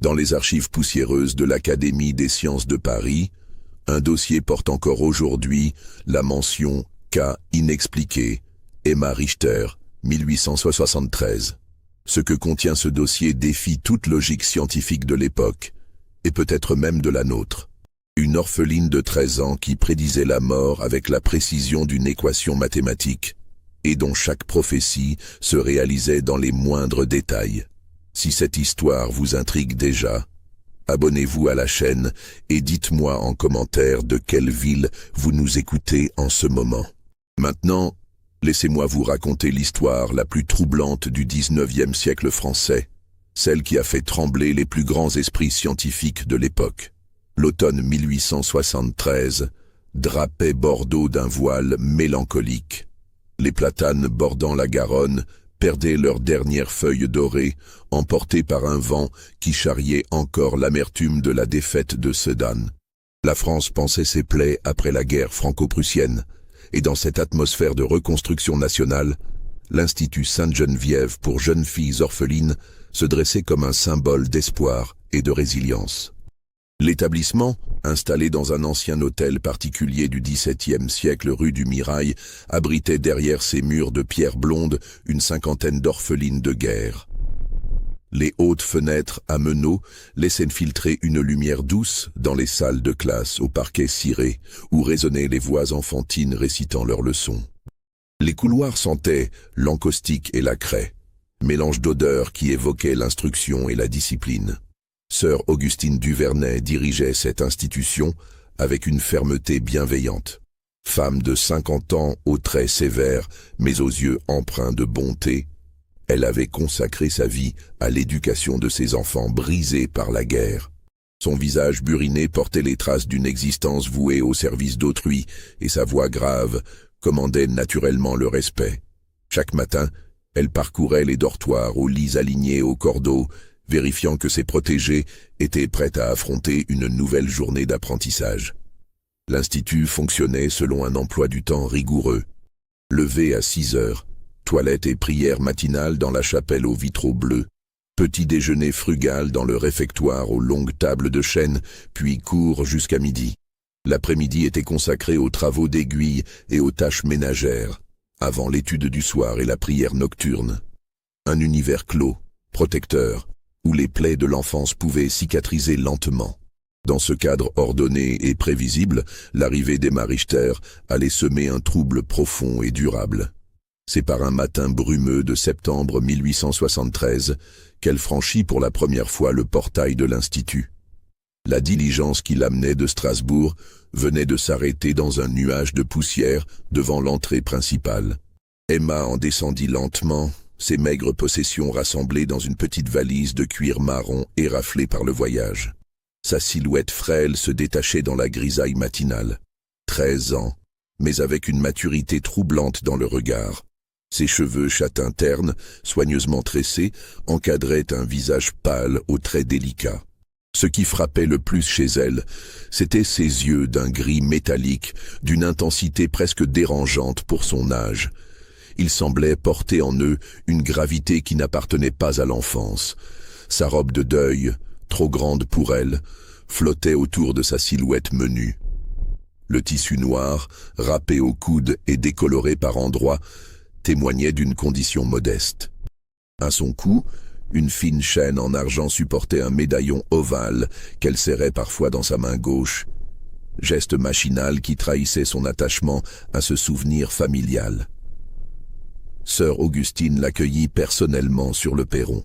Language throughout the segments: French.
Dans les archives poussiéreuses de l'Académie des sciences de Paris, un dossier porte encore aujourd'hui la mention « cas inexpliqué » Emma Richter, 1873. Ce que contient ce dossier défie toute logique scientifique de l'époque, et peut-être même de la nôtre. Une orpheline de 13 ans qui prédisait la mort avec la précision d'une équation mathématique, et dont chaque prophétie se réalisait dans les moindres détails. Si cette histoire vous intrigue déjà, abonnez-vous à la chaîne et dites-moi en commentaire de quelle ville vous nous écoutez en ce moment. Maintenant, laissez-moi vous raconter l'histoire la plus troublante du 19e siècle français, celle qui a fait trembler les plus grands esprits scientifiques de l'époque. L'automne 1873 drapait Bordeaux d'un voile mélancolique. Les platanes bordant la Garonne perdaient leurs dernières feuilles dorées, emportées par un vent qui charriait encore l'amertume de la défaite de Sedan. La France pansait ses plaies après la guerre franco-prussienne, et dans cette atmosphère de reconstruction nationale, l'Institut Sainte-Geneviève pour jeunes filles orphelines se dressait comme un symbole d'espoir et de résilience. L'établissement, installé dans un ancien hôtel particulier du XVIIe siècle rue du Mirail, abritait derrière ses murs de pierre blonde une cinquantaine d'orphelines de guerre. Les hautes fenêtres à meneaux laissaient filtrer une lumière douce dans les salles de classe au parquet ciré, où résonnaient les voix enfantines récitant leurs leçons. Les couloirs sentaient l'encaustique et la craie, mélange d'odeurs qui évoquait l'instruction et la discipline. Sœur Augustine Duvernay dirigeait cette institution avec une fermeté bienveillante. Femme de 50 ans aux traits sévères, mais aux yeux empreints de bonté, elle avait consacré sa vie à l'éducation de ses enfants brisés par la guerre. Son visage buriné portait les traces d'une existence vouée au service d'autrui, et sa voix grave commandait naturellement le respect. Chaque matin, elle parcourait les dortoirs aux lits alignés au cordeau, vérifiant que ses protégés étaient prêts à affronter une nouvelle journée d'apprentissage. L'Institut fonctionnait selon un emploi du temps rigoureux. Levé à 6 heures, toilette et prière matinale dans la chapelle aux vitraux bleus, petit déjeuner frugal dans le réfectoire aux longues tables de chêne, puis cours jusqu'à midi. L'après-midi était consacré aux travaux d'aiguille et aux tâches ménagères, avant l'étude du soir et la prière nocturne. Un univers clos, protecteur, où les plaies de l'enfance pouvaient cicatriser lentement. Dans ce cadre ordonné et prévisible, l'arrivée d'Emma Richter allait semer un trouble profond et durable. C'est par un matin brumeux de septembre 1873 qu'elle franchit pour la première fois le portail de l'Institut. La diligence qui l'amenait de Strasbourg venait de s'arrêter dans un nuage de poussière devant l'entrée principale. Emma en descendit lentement, ses maigres possessions rassemblées dans une petite valise de cuir marron éraflée par le voyage. Sa silhouette frêle se détachait dans la grisaille matinale. 13 ans, mais avec une maturité troublante dans le regard. Ses cheveux châtains ternes, soigneusement tressés, encadraient un visage pâle aux traits délicats. Ce qui frappait le plus chez elle, c'étaient ses yeux d'un gris métallique, d'une intensité presque dérangeante pour son âge. Ils semblaient porter en eux une gravité qui n'appartenait pas à l'enfance. Sa robe de deuil, trop grande pour elle, flottait autour de sa silhouette menue. Le tissu noir, râpé au coude et décoloré par endroits, témoignait d'une condition modeste. À son cou, une fine chaîne en argent supportait un médaillon ovale qu'elle serrait parfois dans sa main gauche, geste machinal qui trahissait son attachement à ce souvenir familial. Sœur Augustine l'accueillit personnellement sur le perron.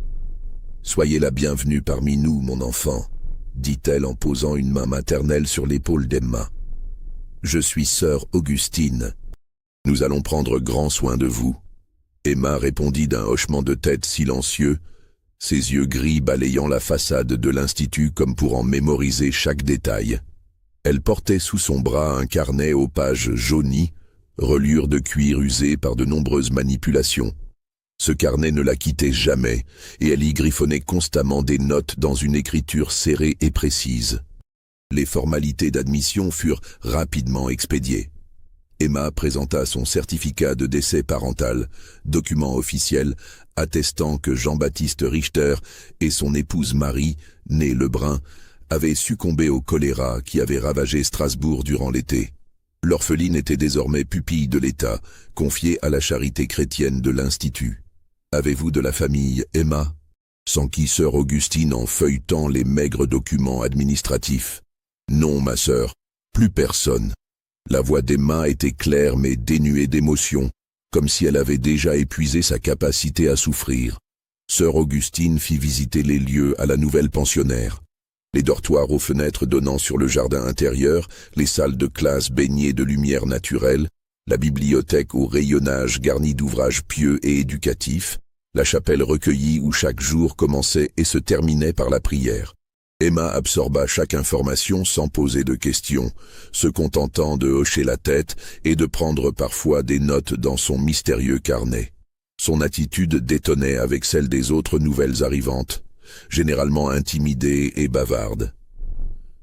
« Soyez la bienvenue parmi nous, mon enfant », dit-elle en posant une main maternelle sur l'épaule d'Emma. « Je suis sœur Augustine. Nous allons prendre grand soin de vous. » Emma répondit d'un hochement de tête silencieux, ses yeux gris balayant la façade de l'Institut comme pour en mémoriser chaque détail. Elle portait sous son bras un carnet aux pages jaunies, reliure de cuir usée par de nombreuses manipulations. Ce carnet ne la quittait jamais, et elle y griffonnait constamment des notes dans une écriture serrée et précise. Les formalités d'admission furent rapidement expédiées. Emma présenta son certificat de décès parental, document officiel attestant que Jean-Baptiste Richter et son épouse Marie, née Lebrun, avaient succombé au choléra qui avait ravagé Strasbourg durant l'été. L'orpheline était désormais pupille de l'État, confiée à la charité chrétienne de l'Institut. « Avez-vous de la famille, Emma ?» s'enquit sœur Augustine en feuilletant les maigres documents administratifs. « Non, ma sœur, plus personne. » La voix d'Emma était claire mais dénuée d'émotion, comme si elle avait déjà épuisé sa capacité à souffrir. Sœur Augustine fit visiter les lieux à la nouvelle pensionnaire. Les dortoirs aux fenêtres donnant sur le jardin intérieur, les salles de classe baignées de lumière naturelle, la bibliothèque au rayonnage garnie d'ouvrages pieux et éducatifs, la chapelle recueillie où chaque jour commençait et se terminait par la prière. Emma absorba chaque information sans poser de questions, se contentant de hocher la tête et de prendre parfois des notes dans son mystérieux carnet. Son attitude détonnait avec celle des autres nouvelles arrivantes, généralement intimidée et bavarde.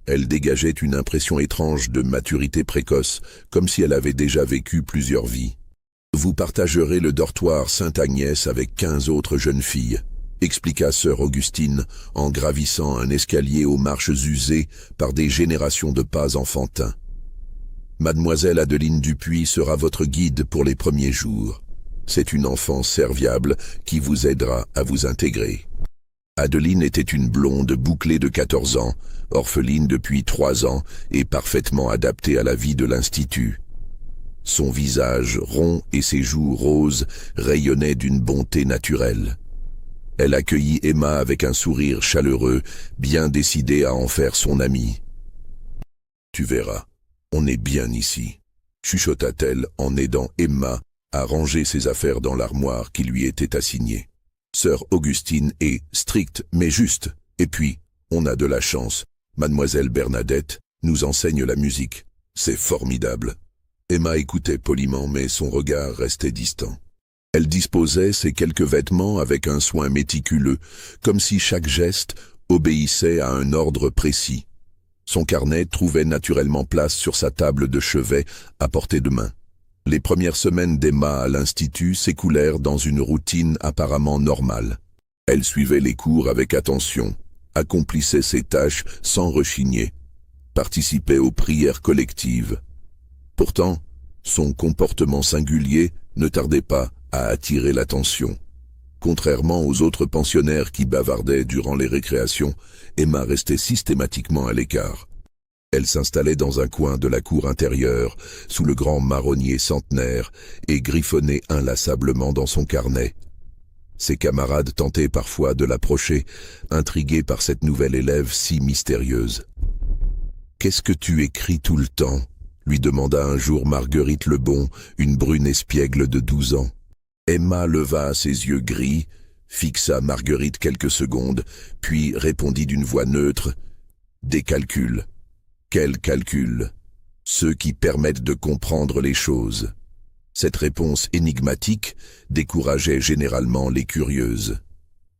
Elle dégageait une impression étrange de maturité précoce, comme si elle avait déjà vécu plusieurs vies. « Vous partagerez le dortoir Sainte-Agnès avec 15 autres jeunes filles », expliqua sœur Augustine en gravissant un escalier aux marches usées par des générations de pas enfantins. « Mademoiselle Adeline Dupuis sera votre guide pour les premiers jours. C'est une enfant serviable qui vous aidera à vous intégrer. » Adeline était une blonde bouclée de 14 ans, orpheline depuis 3 ans et parfaitement adaptée à la vie de l'Institut. Son visage rond et ses joues roses rayonnaient d'une bonté naturelle. Elle accueillit Emma avec un sourire chaleureux, bien décidée à en faire son amie. « Tu verras, on est bien ici », chuchota-t-elle en aidant Emma à ranger ses affaires dans l'armoire qui lui était assignée. Sœur Augustine est stricte mais juste, et puis, on a de la chance. Mademoiselle Bernadette nous enseigne la musique. C'est formidable. Emma écoutait poliment mais son regard restait distant. Elle disposait ses quelques vêtements avec un soin méticuleux, comme si chaque geste obéissait à un ordre précis. Son carnet trouvait naturellement place sur sa table de chevet à portée de main. Les premières semaines d'Emma à l'Institut s'écoulèrent dans une routine apparemment normale. Elle suivait les cours avec attention, accomplissait ses tâches sans rechigner, participait aux prières collectives. Pourtant, son comportement singulier ne tardait pas à attirer l'attention. Contrairement aux autres pensionnaires qui bavardaient durant les récréations, Emma restait systématiquement à l'écart. Elle s'installait dans un coin de la cour intérieure, sous le grand marronnier centenaire, et griffonnait inlassablement dans son carnet. Ses camarades tentaient parfois de l'approcher, intrigués par cette nouvelle élève si mystérieuse. « Qu'est-ce que tu écris tout le temps ?» lui demanda un jour Marguerite Lebon, une brune espiègle de 12 ans. Emma leva ses yeux gris, fixa Marguerite quelques secondes, puis répondit d'une voix neutre « Des calculs. » Quels calculs? Ceux qui permettent de comprendre les choses. Cette réponse énigmatique décourageait généralement les curieuses.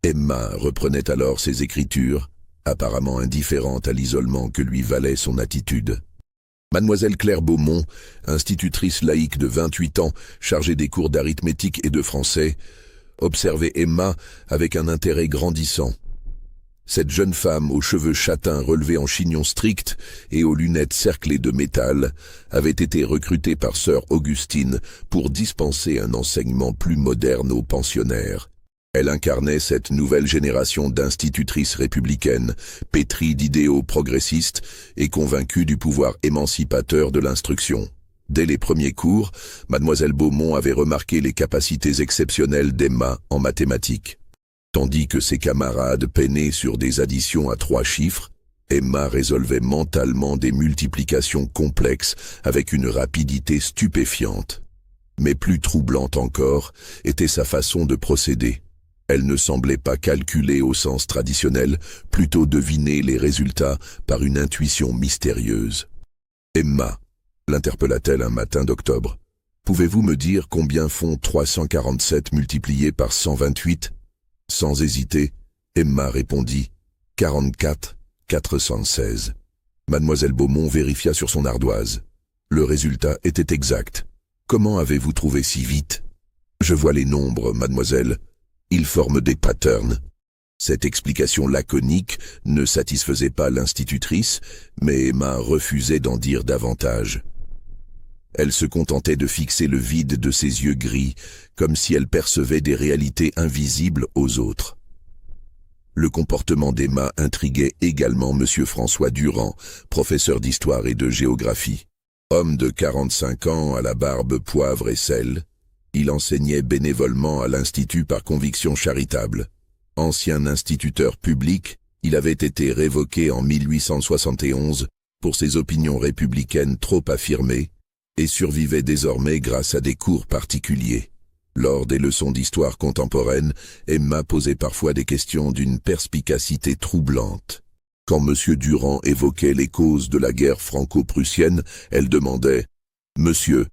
Emma reprenait alors ses écritures, apparemment indifférente à l'isolement que lui valait son attitude. Mademoiselle Claire Beaumont, institutrice laïque de 28 ans, chargée des cours d'arithmétique et de français, observait Emma avec un intérêt grandissant. Cette jeune femme aux cheveux châtains relevés en chignon strict et aux lunettes cerclées de métal avait été recrutée par sœur Augustine pour dispenser un enseignement plus moderne aux pensionnaires. Elle incarnait cette nouvelle génération d'institutrices républicaines, pétries d'idéaux progressistes et convaincues du pouvoir émancipateur de l'instruction. Dès les premiers cours, mademoiselle Beaumont avait remarqué les capacités exceptionnelles d'Emma en mathématiques. Tandis que ses camarades peinaient sur des additions à 3 chiffres, Emma résolvait mentalement des multiplications complexes avec une rapidité stupéfiante. Mais plus troublante encore était sa façon de procéder. Elle ne semblait pas calculer au sens traditionnel, plutôt deviner les résultats par une intuition mystérieuse. « Emma » l'interpella-t-elle un matin d'octobre. « Pouvez-vous me dire combien font 347 multiplié par 128 ?» Sans hésiter, Emma répondit « 44 416 ». Mademoiselle Beaumont vérifia sur son ardoise. Le résultat était exact. Comment avez-vous trouvé si vite? Je vois les nombres, mademoiselle. Ils forment des patterns. Cette explication laconique ne satisfaisait pas l'institutrice, mais Emma refusait d'en dire davantage. Elle se contentait de fixer le vide de ses yeux gris, comme si elle percevait des réalités invisibles aux autres. Le comportement d'Emma intriguait également M. François Durand, professeur d'histoire et de géographie. Homme de 45 ans à la barbe poivre et sel, il enseignait bénévolement à l'Institut par conviction charitable. Ancien instituteur public, il avait été révoqué en 1871 pour ses opinions républicaines trop affirmées et survivait désormais grâce à des cours particuliers. Lors des leçons d'histoire contemporaine, Emma posait parfois des questions d'une perspicacité troublante. Quand M. Durand évoquait les causes de la guerre franco-prussienne, elle demandait « Monsieur,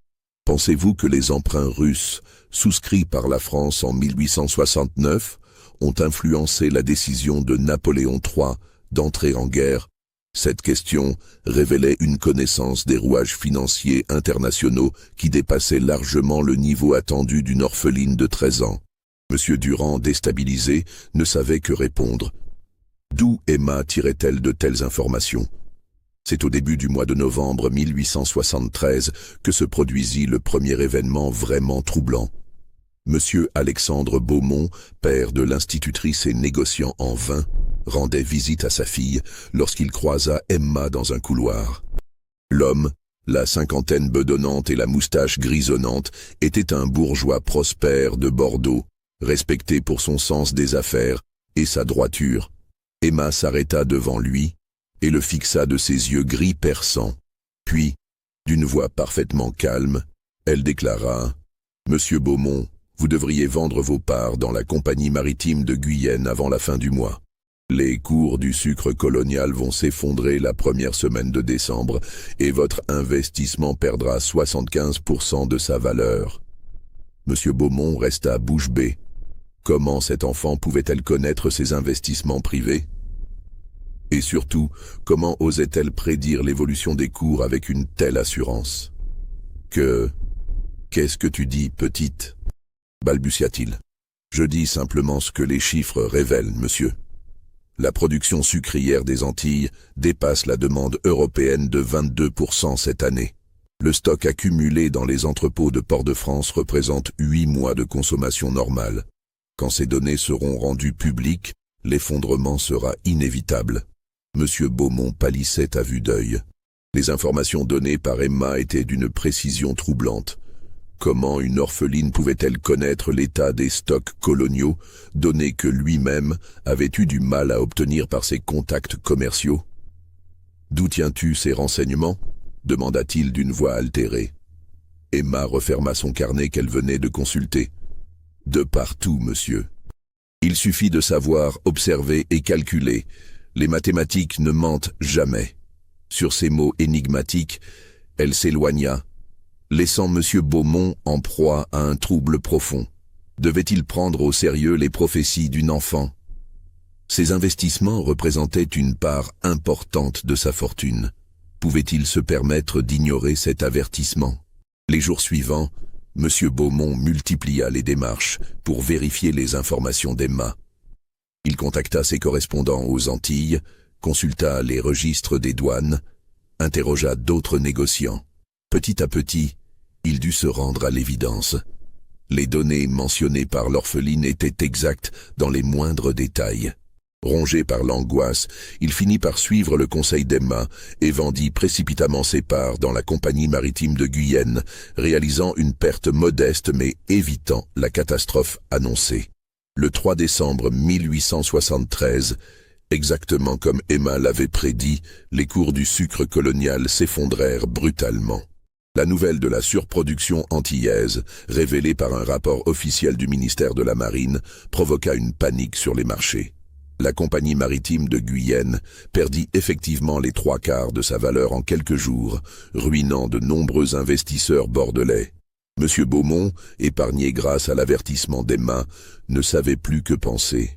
pensez-vous que les emprunts russes, souscrits par la France en 1869, ont influencé la décision de Napoléon III d'entrer en guerre ?» Cette question révélait une connaissance des rouages financiers internationaux qui dépassait largement le niveau attendu d'une orpheline de 13 ans. M. Durand, déstabilisé, ne savait que répondre. D'où Emma tirait-elle de telles informations? C'est au début du mois de novembre 1873 que se produisit le premier événement vraiment troublant. Monsieur Alexandre Beaumont, père de l'institutrice et négociant en vin, rendait visite à sa fille lorsqu'il croisa Emma dans un couloir. L'homme, la cinquantaine bedonnante et la moustache grisonnante, était un bourgeois prospère de Bordeaux, respecté pour son sens des affaires et sa droiture. Emma s'arrêta devant lui et le fixa de ses yeux gris perçants. Puis, d'une voix parfaitement calme, elle déclara « Monsieur Beaumont, vous devriez vendre vos parts dans la compagnie maritime de Guyenne avant la fin du mois. Les cours du sucre colonial vont s'effondrer la première semaine de décembre et votre investissement perdra 75% de sa valeur. » Monsieur Beaumont resta bouche bée. Comment cette enfant pouvait-elle connaître ses investissements privés? Et surtout, comment osait-elle prédire l'évolution des cours avec une telle assurance? Qu'est-ce que tu dis, petite? Balbutia-t-il. Je dis simplement ce que les chiffres révèlent, monsieur. La production sucrière des Antilles dépasse la demande européenne de 22% cette année. Le stock accumulé dans les entrepôts de Port-de-France représente 8 mois de consommation normale. Quand ces données seront rendues publiques, l'effondrement sera inévitable. Monsieur Beaumont pâlissait à vue d'œil. Les informations données par Emma étaient d'une précision troublante. Comment une orpheline pouvait-elle connaître l'état des stocks coloniaux, donné que lui-même avait eu du mal à obtenir par ses contacts commerciaux? « D'où tiens-tu ces renseignements ?» demanda-t-il d'une voix altérée. Emma referma son carnet qu'elle venait de consulter. « De partout, monsieur. Il suffit de savoir observer et calculer. Les mathématiques ne mentent jamais. » Sur ces mots énigmatiques, elle s'éloigna, laissant M. Beaumont en proie à un trouble profond. Devait-il prendre au sérieux les prophéties d'une enfant? Ses investissements représentaient une part importante de sa fortune. Pouvait-il se permettre d'ignorer cet avertissement? Les jours suivants, M. Beaumont multiplia les démarches pour vérifier les informations d'Emma. Il contacta ses correspondants aux Antilles, consulta les registres des douanes, interrogea d'autres négociants. Petit à petit, il dut se rendre à l'évidence. Les données mentionnées par l'orpheline étaient exactes dans les moindres détails. Rongé par l'angoisse, il finit par suivre le conseil d'Emma et vendit précipitamment ses parts dans la compagnie maritime de Guyenne, réalisant une perte modeste mais évitant la catastrophe annoncée. Le 3 décembre 1873, exactement comme Emma l'avait prédit, les cours du sucre colonial s'effondrèrent brutalement. La nouvelle de la surproduction antillaise, révélée par un rapport officiel du ministère de la Marine, provoqua une panique sur les marchés. La compagnie maritime de Guyenne perdit effectivement les 3/4 de sa valeur en quelques jours, ruinant de nombreux investisseurs bordelais. M. Beaumont, épargné grâce à l'avertissement d'Emma, ne savait plus que penser.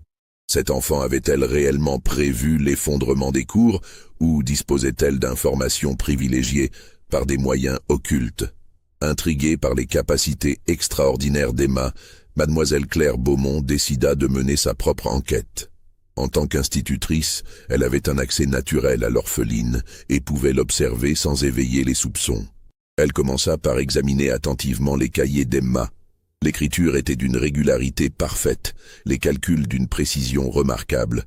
Cette enfant avait-elle réellement prévu l'effondrement des cours ou disposait-elle d'informations privilégiées par des moyens occultes. Intriguée par les capacités extraordinaires d'Emma, mademoiselle Claire Beaumont décida de mener sa propre enquête. En tant qu'institutrice, elle avait un accès naturel à l'orpheline et pouvait l'observer sans éveiller les soupçons. Elle commença par examiner attentivement les cahiers d'Emma. L'écriture était d'une régularité parfaite, les calculs d'une précision remarquable.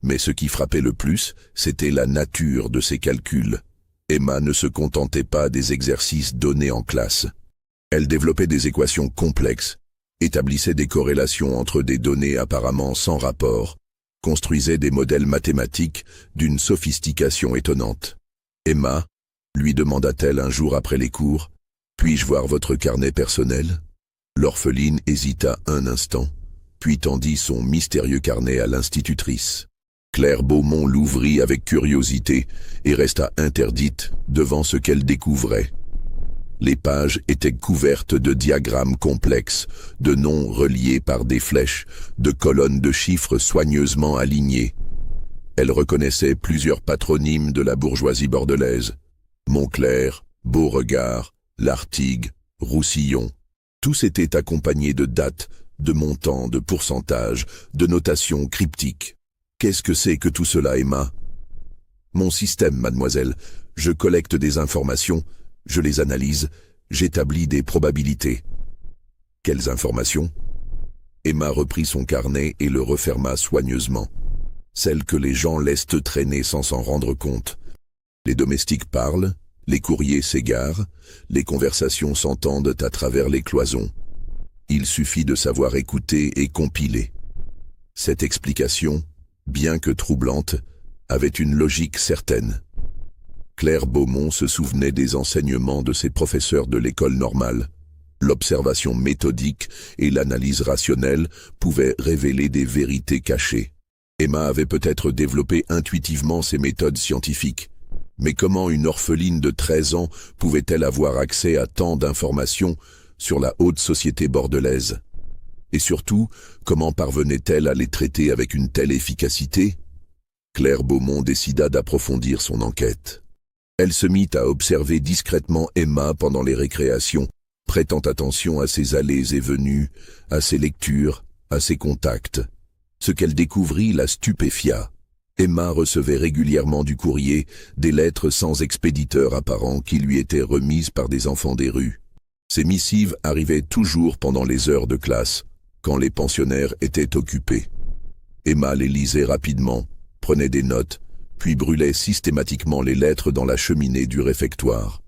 Mais ce qui frappait le plus, c'était la nature de ces calculs. Emma ne se contentait pas des exercices donnés en classe. Elle développait des équations complexes, établissait des corrélations entre des données apparemment sans rapport, construisait des modèles mathématiques d'une sophistication étonnante. « Emma, lui demanda-t-elle un jour après les cours, puis-je voir votre carnet personnel ?» L'orpheline hésita un instant, puis tendit son mystérieux carnet à l'institutrice. Claire Beaumont l'ouvrit avec curiosité et resta interdite devant ce qu'elle découvrait. Les pages étaient couvertes de diagrammes complexes, de noms reliés par des flèches, de colonnes de chiffres soigneusement alignées. Elle reconnaissait plusieurs patronymes de la bourgeoisie bordelaise. Montclair, Beauregard, Lartigue, Roussillon. Tous étaient accompagnés de dates, de montants, de pourcentages, de notations cryptiques. Qu'est-ce que c'est que tout cela, Emma? Mon système, mademoiselle. Je collecte des informations, je les analyse, j'établis des probabilités. Quelles informations? Emma reprit son carnet et le referma soigneusement. Celles que les gens laissent traîner sans s'en rendre compte. Les domestiques parlent, les courriers s'égarent, les conversations s'entendent à travers les cloisons. Il suffit de savoir écouter et compiler. Cette explication, bien que troublante, avait une logique certaine. Claire Beaumont se souvenait des enseignements de ses professeurs de l'école normale. L'observation méthodique et l'analyse rationnelle pouvaient révéler des vérités cachées. Emma avait peut-être développé intuitivement ces méthodes scientifiques. Mais comment une orpheline de 13 ans pouvait-elle avoir accès à tant d'informations sur la haute société bordelaise? Et surtout, comment parvenait-elle à les traiter avec une telle efficacité? Claire Beaumont décida d'approfondir son enquête. Elle se mit à observer discrètement Emma pendant les récréations, prêtant attention à ses allées et venues, à ses lectures, à ses contacts. Ce qu'elle découvrit la stupéfia. Emma recevait régulièrement du courrier, des lettres sans expéditeur apparent qui lui étaient remises par des enfants des rues. Ces missives arrivaient toujours pendant les heures de classe, quand les pensionnaires étaient occupés. Emma les lisait rapidement, prenait des notes, puis brûlait systématiquement les lettres dans la cheminée du réfectoire.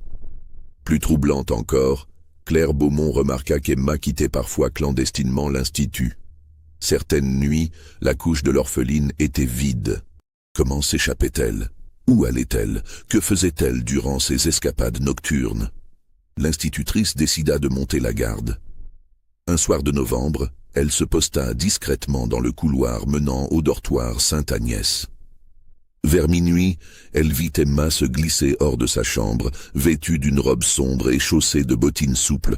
Plus troublante encore, Claire Beaumont remarqua qu'Emma quittait parfois clandestinement l'institut. Certaines nuits, la couche de l'orpheline était vide. Comment s'échappait-elle? Où allait-elle? Que faisait-elle durant ces escapades nocturnes? L'institutrice décida de monter la garde. Un soir de novembre, elle se posta discrètement dans le couloir menant au dortoir Sainte-Agnès. Vers minuit, elle vit Emma se glisser hors de sa chambre, vêtue d'une robe sombre et chaussée de bottines souples.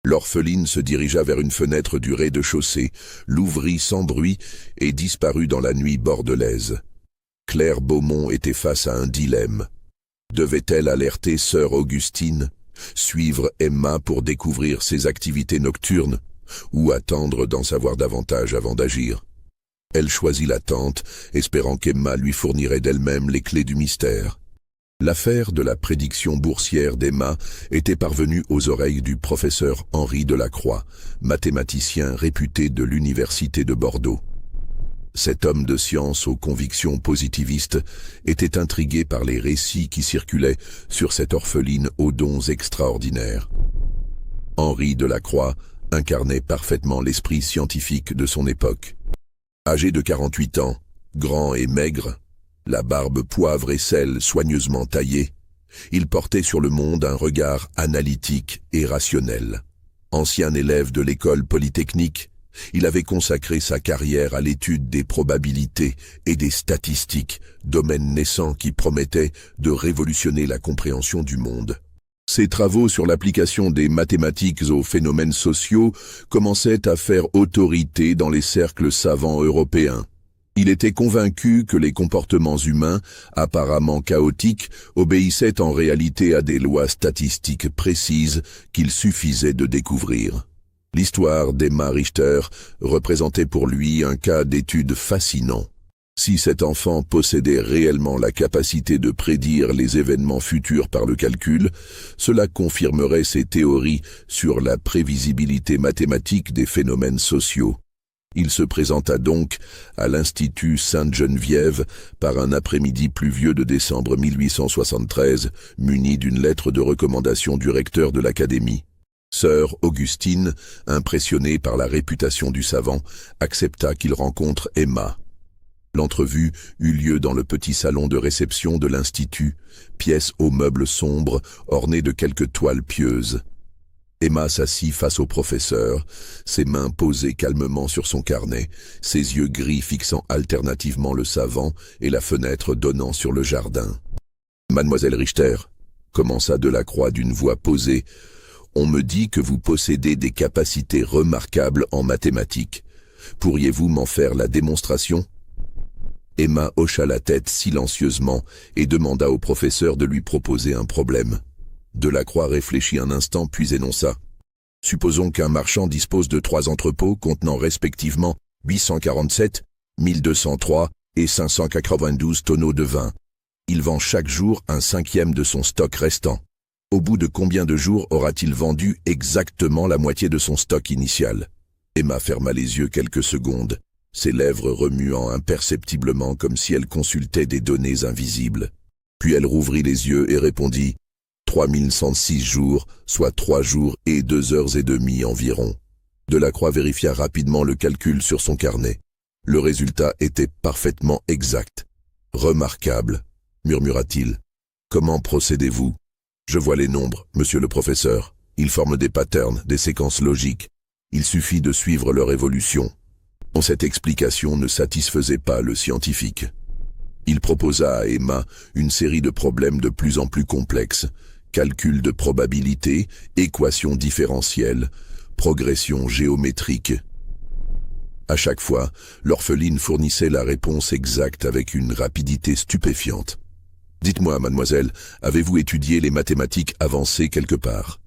L'orpheline se dirigea vers une fenêtre du rez-de-chaussée, l'ouvrit sans bruit et disparut dans la nuit bordelaise. Claire Beaumont était face à un dilemme. Devait-elle alerter sœur Augustine, suivre Emma pour découvrir ses activités nocturnes, ou attendre d'en savoir davantage avant d'agir? Elle choisit l'attente, espérant qu'Emma lui fournirait d'elle-même les clés du mystère. L'affaire de la prédiction boursière d'Emma était parvenue aux oreilles du professeur Henri Delacroix, mathématicien réputé de l'université de Bordeaux. Cet homme de science aux convictions positivistes était intrigué par les récits qui circulaient sur cette orpheline aux dons extraordinaires. Henri Delacroix incarnait parfaitement l'esprit scientifique de son époque. Âgé de 48 ans, grand et maigre, la barbe poivre et sel soigneusement taillée, il portait sur le monde un regard analytique et rationnel. Ancien élève de l'école polytechnique, il avait consacré sa carrière à l'étude des probabilités et des statistiques, domaine naissant qui promettait de révolutionner la compréhension du monde. Ses travaux sur l'application des mathématiques aux phénomènes sociaux commençaient à faire autorité dans les cercles savants européens. Il était convaincu que les comportements humains, apparemment chaotiques, obéissaient en réalité à des lois statistiques précises qu'il suffisait de découvrir. L'histoire d'Emma Richter représentait pour lui un cas d'étude fascinant. Si cet enfant possédait réellement la capacité de prédire les événements futurs par le calcul, cela confirmerait ses théories sur la prévisibilité mathématique des phénomènes sociaux. Il se présenta donc à l'Institut Sainte-Geneviève par un après-midi pluvieux de décembre 1873, muni d'une lettre de recommandation du recteur de l'Académie. Sœur Augustine, impressionnée par la réputation du savant, accepta qu'il rencontre Emma. L'entrevue eut lieu dans le petit salon de réception de l'Institut, pièce aux meubles sombres, ornée de quelques toiles pieuses. Emma s'assit face au professeur, ses mains posées calmement sur son carnet, ses yeux gris fixant alternativement le savant et la fenêtre donnant sur le jardin. « Mademoiselle Richter », commença Delacroix d'une voix posée, « on me dit que vous possédez des capacités remarquables en mathématiques. Pourriez-vous m'en faire la démonstration ?» Emma hocha la tête silencieusement et demanda au professeur de lui proposer un problème. Delacroix réfléchit un instant puis énonça. « Supposons qu'un marchand dispose de 3 entrepôts contenant respectivement 847, 1203 et 592 tonneaux de vin. Il vend chaque jour un 5e de son stock restant. Au bout de combien de jours aura-t-il vendu exactement la moitié de son stock initial ?» Emma ferma les yeux quelques secondes, ses lèvres remuant imperceptiblement comme si elle consultait des données invisibles. Puis elle rouvrit les yeux et répondit « 3106 jours, soit 3 jours et 2 heures et demie environ. » Delacroix vérifia rapidement le calcul sur son carnet. Le résultat était parfaitement exact. « Remarquable, » murmura-t-il. « Comment procédez-vous ?»« Je vois les nombres, monsieur le professeur. Ils forment des patterns, des séquences logiques. Il suffit de suivre leur évolution. » Cette explication ne satisfaisait pas le scientifique. Il proposa à Emma une série de problèmes de plus en plus complexes, calcul de probabilité, équations différentielles, progression géométrique. À chaque fois, l'orpheline fournissait la réponse exacte avec une rapidité stupéfiante. « Dites-moi, mademoiselle, avez-vous étudié les mathématiques avancées quelque part ?»«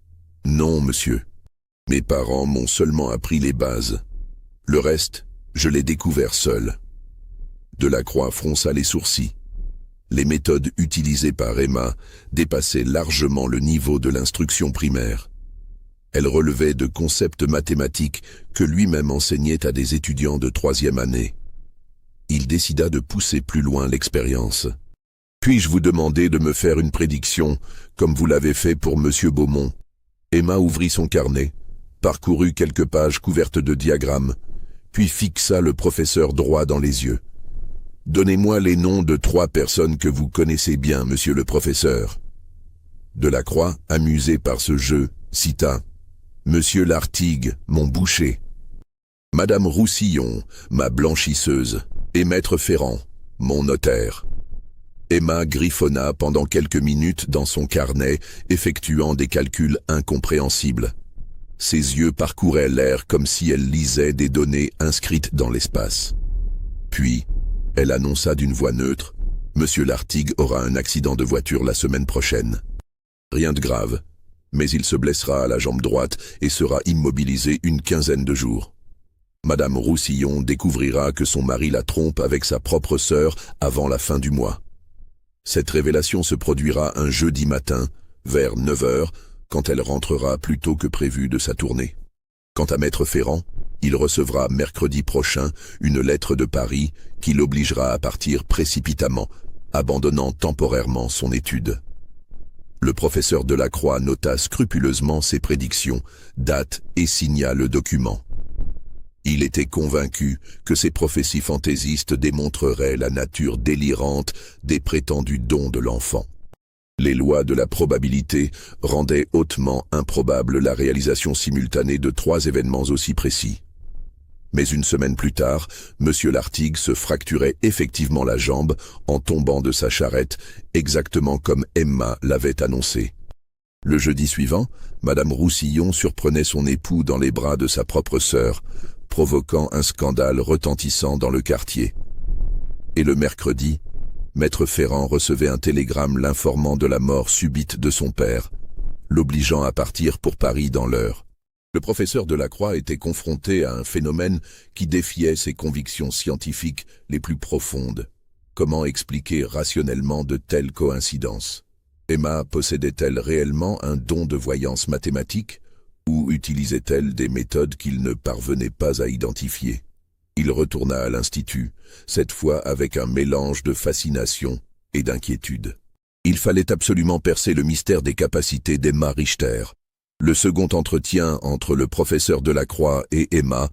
Non, monsieur. Mes parents m'ont seulement appris les bases. Le reste, je l'ai découvert seul. » Delacroix fronça les sourcils. Les méthodes utilisées par Emma dépassaient largement le niveau de l'instruction primaire. Elles relevaient de concepts mathématiques que lui-même enseignait à des étudiants de 3e année. Il décida de pousser plus loin l'expérience. « Puis-je vous demander de me faire une prédiction, comme vous l'avez fait pour Monsieur Beaumont ?» Emma ouvrit son carnet, parcourut quelques pages couvertes de diagrammes, puis fixa le professeur droit dans les yeux. « Donnez-moi les noms de 3 personnes que vous connaissez bien, monsieur le professeur. » Delacroix, amusé par ce jeu, cita « Monsieur Lartigue, mon boucher. Madame Roussillon, ma blanchisseuse. Et Maître Ferrand, mon notaire. » Emma griffonna pendant quelques minutes dans son carnet, effectuant des calculs incompréhensibles. Ses yeux parcouraient l'air comme si elle lisait des données inscrites dans l'espace. Puis, elle annonça d'une voix neutre, « Monsieur Lartigue aura un accident de voiture la semaine prochaine. Rien de grave, mais il se blessera à la jambe droite et sera immobilisé une quinzaine de jours. Madame Roussillon découvrira que son mari la trompe avec sa propre sœur avant la fin du mois. Cette révélation se produira un jeudi matin, vers 9 heures, quand elle rentrera plus tôt que prévu de sa tournée. Quant à Maître Ferrand, il recevra mercredi prochain une lettre de Paris qui l'obligera à partir précipitamment, abandonnant temporairement son étude. » Le professeur Delacroix nota scrupuleusement ses prédictions, date et signa le document. Il était convaincu que ces prophéties fantaisistes démontreraient la nature délirante des prétendus dons de l'enfant. Les lois de la probabilité rendaient hautement improbable la réalisation simultanée de 3 événements aussi précis. Mais une semaine plus tard, M. Lartigue se fracturait effectivement la jambe en tombant de sa charrette, exactement comme Emma l'avait annoncé. Le jeudi suivant, Madame Roussillon surprenait son époux dans les bras de sa propre sœur, provoquant un scandale retentissant dans le quartier. Et le mercredi, Maître Ferrand recevait un télégramme l'informant de la mort subite de son père, l'obligeant à partir pour Paris dans l'heure. Le professeur Delacroix était confronté à un phénomène qui défiait ses convictions scientifiques les plus profondes. Comment expliquer rationnellement de telles coïncidences? Emma possédait-elle réellement un don de voyance mathématique ou utilisait-elle des méthodes qu'il ne parvenait pas à identifier? Il retourna à l'Institut, cette fois avec un mélange de fascination et d'inquiétude. Il fallait absolument percer le mystère des capacités d'Emma Richter. Le second entretien entre le professeur Delacroix et Emma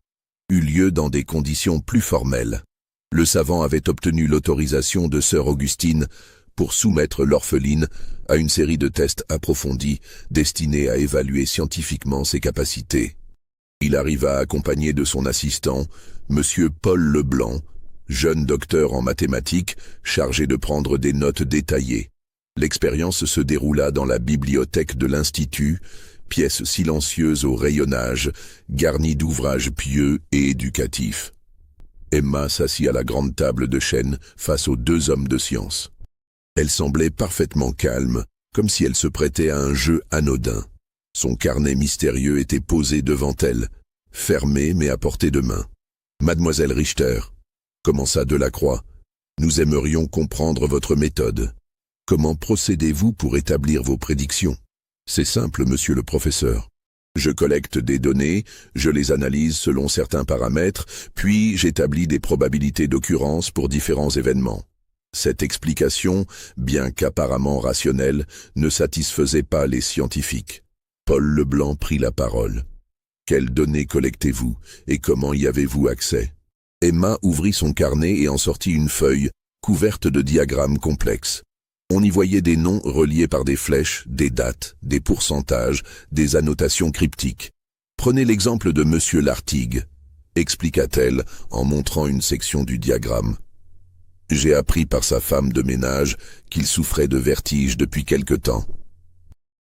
eut lieu dans des conditions plus formelles. Le savant avait obtenu l'autorisation de sœur Augustine pour soumettre l'orpheline à une série de tests approfondis destinés à évaluer scientifiquement ses capacités. Il arriva accompagné de son assistant, Monsieur Paul Leblanc, jeune docteur en mathématiques chargé de prendre des notes détaillées. L'expérience se déroula dans la bibliothèque de l'Institut, pièce silencieuse au rayonnage, garnie d'ouvrages pieux et éducatifs. Emma s'assit à la grande table de chêne face aux deux hommes de science. Elle semblait parfaitement calme, comme si elle se prêtait à un jeu anodin. Son carnet mystérieux était posé devant elle, fermé mais à portée de main. « Mademoiselle Richter, » commença Delacroix, « nous aimerions comprendre votre méthode. Comment procédez-vous pour établir vos prédictions? » « C'est simple, monsieur le professeur. Je collecte des données, je les analyse selon certains paramètres, puis j'établis des probabilités d'occurrence pour différents événements. » Cette explication, bien qu'apparemment rationnelle, ne satisfaisait pas les scientifiques. Paul Leblanc prit la parole. « Quelles données collectez-vous et comment y avez-vous accès ?» Emma ouvrit son carnet et en sortit une feuille, couverte de diagrammes complexes. On y voyait des noms reliés par des flèches, des dates, des pourcentages, des annotations cryptiques. « Prenez l'exemple de Monsieur Lartigue, » expliqua-t-elle en montrant une section du diagramme. « J'ai appris par sa femme de ménage qu'il souffrait de vertige depuis quelque temps.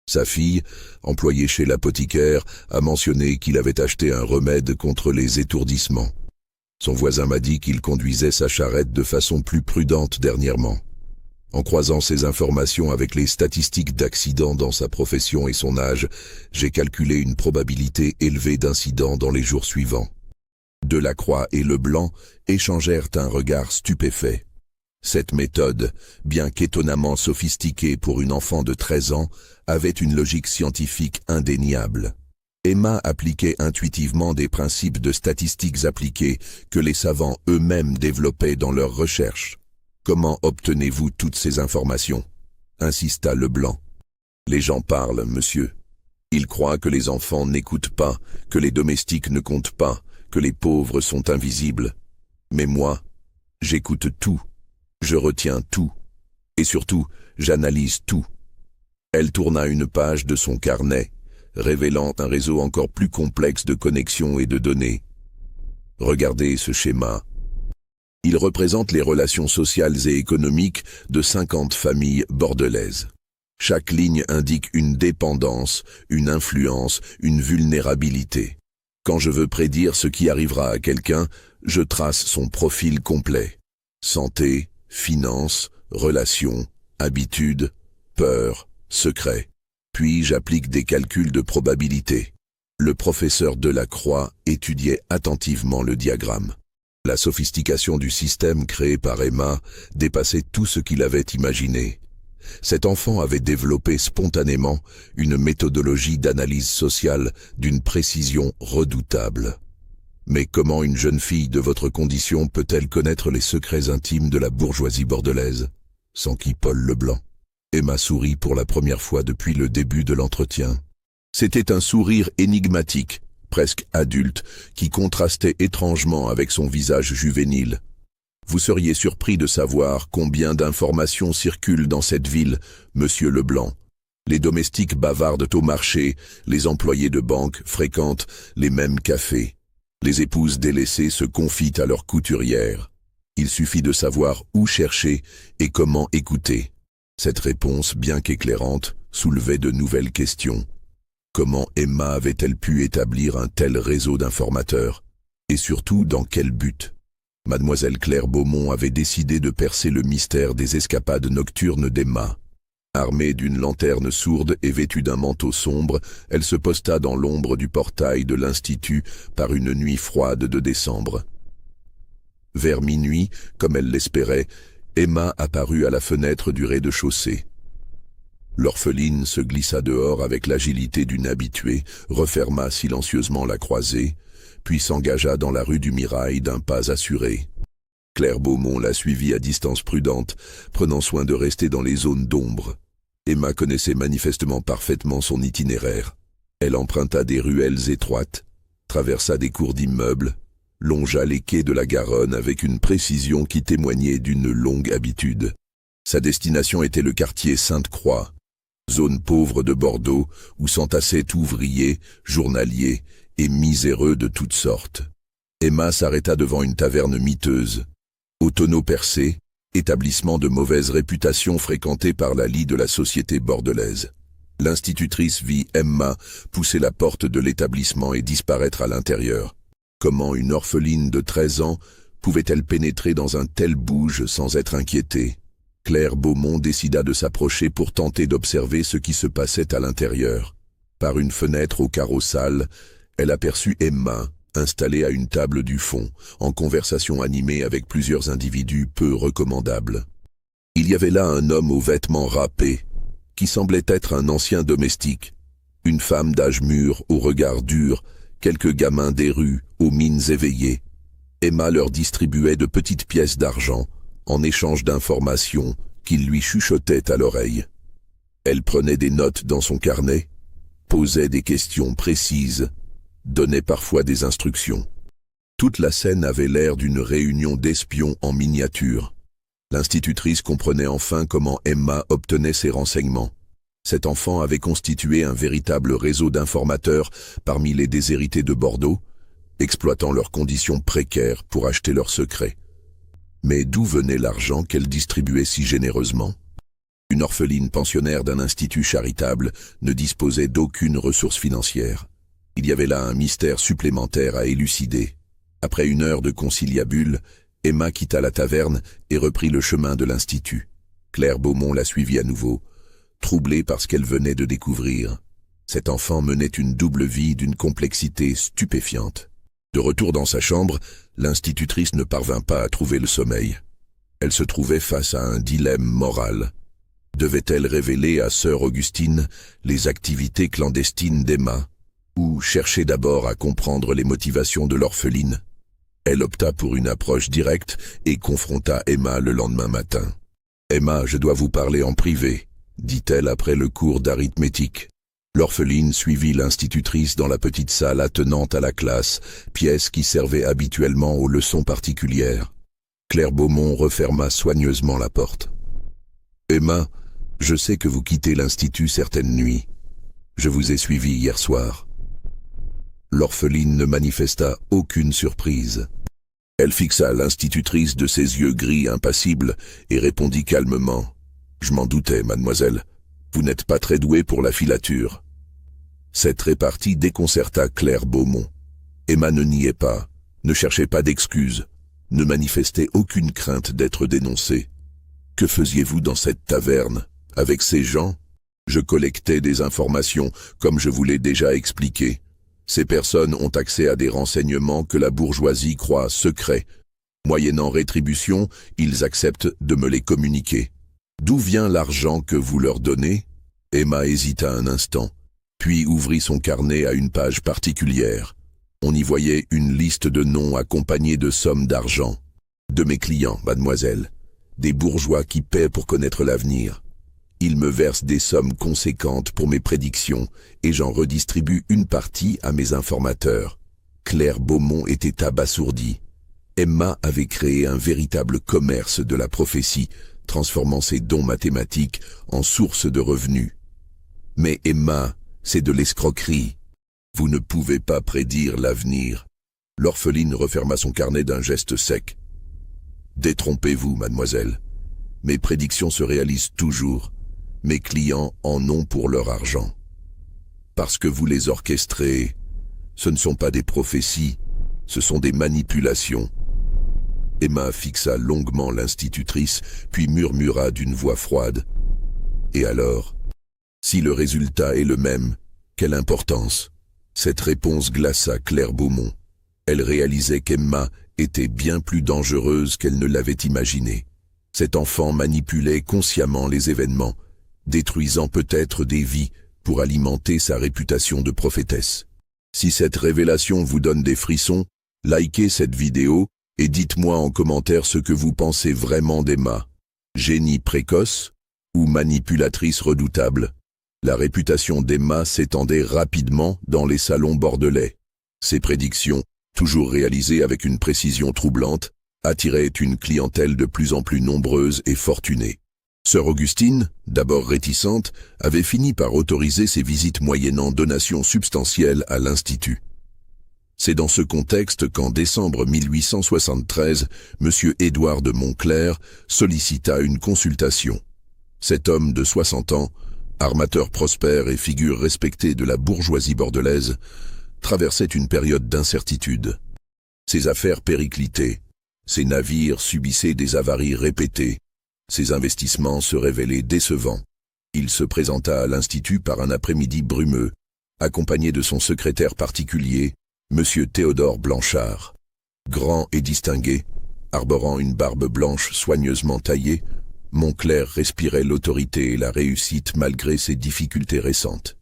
Sa fille, employée chez l'apothicaire, a mentionné qu'il avait acheté un remède contre les étourdissements. Son voisin m'a dit qu'il conduisait sa charrette de façon plus prudente dernièrement. En croisant ces informations avec les statistiques d'accidents dans sa profession et son âge, j'ai calculé une probabilité élevée d'incidents dans les jours suivants. » Delacroix et Leblanc échangèrent un regard stupéfait. Cette méthode, bien qu'étonnamment sophistiquée pour une enfant de 13 ans, avait une logique scientifique indéniable. Emma appliquait intuitivement des principes de statistiques appliquées que les savants eux-mêmes développaient dans leurs recherches. « Comment obtenez-vous toutes ces informations ?» insista Leblanc. « Les gens parlent, monsieur. Ils croient que les enfants n'écoutent pas, que les domestiques ne comptent pas, que les pauvres sont invisibles. Mais moi, j'écoute tout, je retiens tout, et surtout, j'analyse tout. » Elle tourna une page de son carnet, révélant un réseau encore plus complexe de connexions et de données. « Regardez ce schéma. Il représente les relations sociales et économiques de 50 familles bordelaises. Chaque ligne indique une dépendance, une influence, une vulnérabilité. Quand je veux prédire ce qui arrivera à quelqu'un, je trace son profil complet. Santé, finances, relations, habitudes, peur, secrets. Puis j'applique des calculs de probabilité. » Le professeur Delacroix étudiait attentivement le diagramme. La sophistication du système créé par Emma dépassait tout ce qu'il avait imaginé. Cet enfant avait développé spontanément une méthodologie d'analyse sociale d'une précision redoutable. Mais comment une jeune fille de votre condition peut-elle connaître les secrets intimes de la bourgeoisie bordelaise? S'enquit Paul Leblanc. Emma sourit pour la première fois depuis le début de l'entretien. C'était un sourire énigmatique, presque adulte, qui contrastait étrangement avec son visage juvénile. Vous seriez surpris de savoir combien d'informations circulent dans cette ville, monsieur Leblanc. Les domestiques bavardent au marché, les employés de banque fréquentent les mêmes cafés. Les épouses délaissées se confient à leurs couturières. Il suffit de savoir où chercher et comment écouter. Cette réponse, bien qu'éclairante, soulevait de nouvelles questions. Comment Emma avait-elle pu établir un tel réseau d'informateurs? Et surtout, dans quel but? Mademoiselle Claire Beaumont avait décidé de percer le mystère des escapades nocturnes d'Emma. Armée d'une lanterne sourde et vêtue d'un manteau sombre, elle se posta dans l'ombre du portail de l'Institut par une nuit froide de décembre. Vers minuit, comme elle l'espérait, Emma apparut à la fenêtre du rez-de-chaussée. L'orpheline se glissa dehors avec l'agilité d'une habituée, referma silencieusement la croisée, puis s'engagea dans la rue du Mirail d'un pas assuré. Claire Beaumont la suivit à distance prudente, prenant soin de rester dans les zones d'ombre. Emma connaissait manifestement parfaitement son itinéraire. Elle emprunta des ruelles étroites, traversa des cours d'immeubles, longea les quais de la Garonne avec une précision qui témoignait d'une longue habitude. Sa destination était le quartier Sainte-Croix, zone pauvre de Bordeaux où s'entassaient ouvriers, journaliers et miséreux de toutes sortes. Emma s'arrêta devant une taverne miteuse. Au tonneau percé, établissement de mauvaise réputation fréquenté par la lie de la société bordelaise. L'institutrice vit Emma pousser la porte de l'établissement et disparaître à l'intérieur. Comment une orpheline de 13 ans pouvait-elle pénétrer dans un tel bouge sans être inquiétée? Claire Beaumont décida de s'approcher pour tenter d'observer ce qui se passait à l'intérieur. Par une fenêtre au carreau sale, elle aperçut Emma, installée à une table du fond, en conversation animée avec plusieurs individus peu recommandables. Il y avait là un homme aux vêtements râpés, qui semblait être un ancien domestique, une femme d'âge mûr, au regard dur, quelques gamins des rues, aux mines éveillées. Emma leur distribuait de petites pièces d'argent, en échange d'informations qu'il lui chuchotait à l'oreille. Elle prenait des notes dans son carnet, posait des questions précises, donnait parfois des instructions. Toute la scène avait l'air d'une réunion d'espions en miniature. L'institutrice comprenait enfin comment Emma obtenait ses renseignements. Cet enfant avait constitué un véritable réseau d'informateurs parmi les déshérités de Bordeaux, exploitant leurs conditions précaires pour acheter leurs secrets. Mais d'où venait l'argent qu'elle distribuait si généreusement? Une orpheline pensionnaire d'un institut charitable ne disposait d'aucune ressource financière. Il y avait là un mystère supplémentaire à élucider. Après une heure de conciliabule, Emma quitta la taverne et reprit le chemin de l'Institut. Claire Beaumont la suivit à nouveau, troublée par ce qu'elle venait de découvrir. Cet enfant menait une double vie d'une complexité stupéfiante. De retour dans sa chambre, l'institutrice ne parvint pas à trouver le sommeil. Elle se trouvait face à un dilemme moral. Devait-elle révéler à sœur Augustine les activités clandestines d'Emma, ou chercher d'abord à comprendre les motivations de l'orpheline? Elle opta pour une approche directe et confronta Emma le lendemain matin. « Emma, je dois vous parler en privé », dit-elle après le cours d'arithmétique. L'orpheline suivit l'institutrice dans la petite salle attenante à la classe, pièce qui servait habituellement aux leçons particulières. Claire Beaumont referma soigneusement la porte. « Emma, je sais que vous quittez l'institut certaines nuits. Je vous ai suivi hier soir. » L'orpheline ne manifesta aucune surprise. Elle fixa l'institutrice de ses yeux gris impassibles et répondit calmement. « Je m'en doutais, mademoiselle. Vous n'êtes pas très douée pour la filature. » Cette répartie déconcerta Claire Beaumont. Emma ne niait pas, ne cherchait pas d'excuses, ne manifestait aucune crainte d'être dénoncée. « Que faisiez-vous dans cette taverne, avec ces gens ? » « Je collectais des informations, comme je vous l'ai déjà expliqué. Ces personnes ont accès à des renseignements que la bourgeoisie croit secrets. Moyennant rétribution, ils acceptent de me les communiquer. D'où vient l'argent que vous leur donnez ? » Emma hésita un instant, puis ouvrit son carnet à une page particulière. On y voyait une liste de noms accompagnés de sommes d'argent. « De mes clients, mademoiselle, des bourgeois qui paient pour connaître l'avenir. Ils me versent des sommes conséquentes pour mes prédictions et j'en redistribue une partie à mes informateurs. » Claire Beaumont était abasourdie. Emma avait créé un véritable commerce de la prophétie, transformant ses dons mathématiques en source de revenus. « Mais Emma, c'est de l'escroquerie. Vous ne pouvez pas prédire l'avenir. » L'orpheline referma son carnet d'un geste sec. « Détrompez-vous, mademoiselle. Mes prédictions se réalisent toujours. Mes clients en ont pour leur argent. Parce que vous les orchestrez, ce ne sont pas des prophéties, ce sont des manipulations. Emma fixa longuement l'institutrice, puis murmura d'une voix froide. « Et alors? Si le résultat est le même, quelle importance ?» Cette réponse glaça Claire Beaumont. Elle réalisait qu'Emma était bien plus dangereuse qu'elle ne l'avait imaginé. Cet enfant manipulait consciemment les événements, détruisant peut-être des vies pour alimenter sa réputation de prophétesse. Si cette révélation vous donne des frissons, likez cette vidéo et dites-moi en commentaire ce que vous pensez vraiment d'Emma. Génie précoce ou manipulatrice redoutable? La réputation d'Emma s'étendait rapidement dans les salons bordelais. Ses prédictions, toujours réalisées avec une précision troublante, attiraient une clientèle de plus en plus nombreuse et fortunée. Sœur Augustine, d'abord réticente, avait fini par autoriser ses visites moyennant donations substantielles à l'Institut. C'est dans ce contexte qu'en décembre 1873, M. Édouard de Montclerc sollicita une consultation. Cet homme de 60 ans, armateur prospère et figure respectée de la bourgeoisie bordelaise, traversait une période d'incertitude. Ses affaires périclitaient, ses navires subissaient des avaries répétées, ses investissements se révélaient décevants. Il se présenta à l'Institut par un après-midi brumeux, accompagné de son secrétaire particulier, M. Théodore Blanchard. Grand et distingué, arborant une barbe blanche soigneusement taillée, Montclerc respirait l'autorité et la réussite malgré ses difficultés récentes.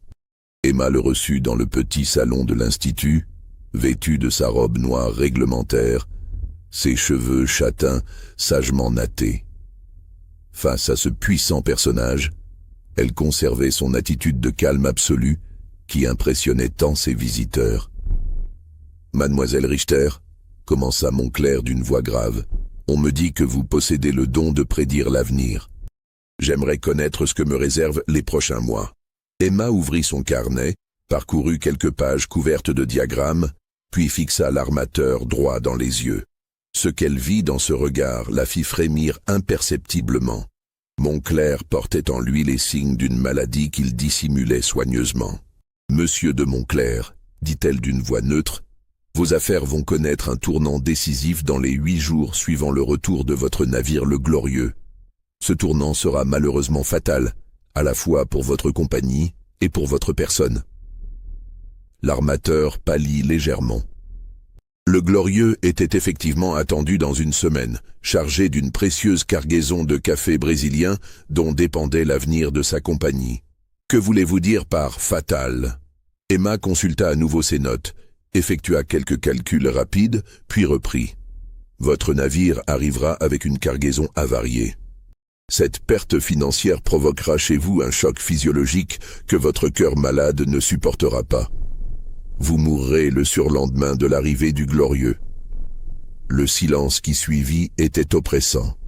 Emma le reçut dans le petit salon de l'Institut, vêtue de sa robe noire réglementaire, ses cheveux châtains sagement nattés. Face à ce puissant personnage, elle conservait son attitude de calme absolu qui impressionnait tant ses visiteurs. « Mademoiselle Richter, » commença Montclerc d'une voix grave, « on me dit que vous possédez le don de prédire l'avenir. J'aimerais connaître ce que me réservent les prochains mois. » Emma ouvrit son carnet, parcourut quelques pages couvertes de diagrammes, puis fixa l'armateur droit dans les yeux. Ce qu'elle vit dans ce regard la fit frémir imperceptiblement. Montclerc portait en lui les signes d'une maladie qu'il dissimulait soigneusement. « Monsieur de Montclerc, dit-elle d'une voix neutre, vos affaires vont connaître un tournant décisif dans les 8 jours suivant le retour de votre navire le Glorieux. Ce tournant sera malheureusement fatal, à la fois pour votre compagnie et pour votre personne. » L'armateur pâlit légèrement. Le Glorieux était effectivement attendu dans une semaine, chargé d'une précieuse cargaison de café brésilien dont dépendait l'avenir de sa compagnie. Que voulez-vous dire par « fatal » Emma consulta à nouveau ses notes, effectua quelques calculs rapides, puis reprit. « Votre navire arrivera avec une cargaison avariée. Cette perte financière provoquera chez vous un choc physiologique que votre cœur malade ne supportera pas. Vous mourrez le surlendemain de l'arrivée du Glorieux. » Le silence qui suivit était oppressant.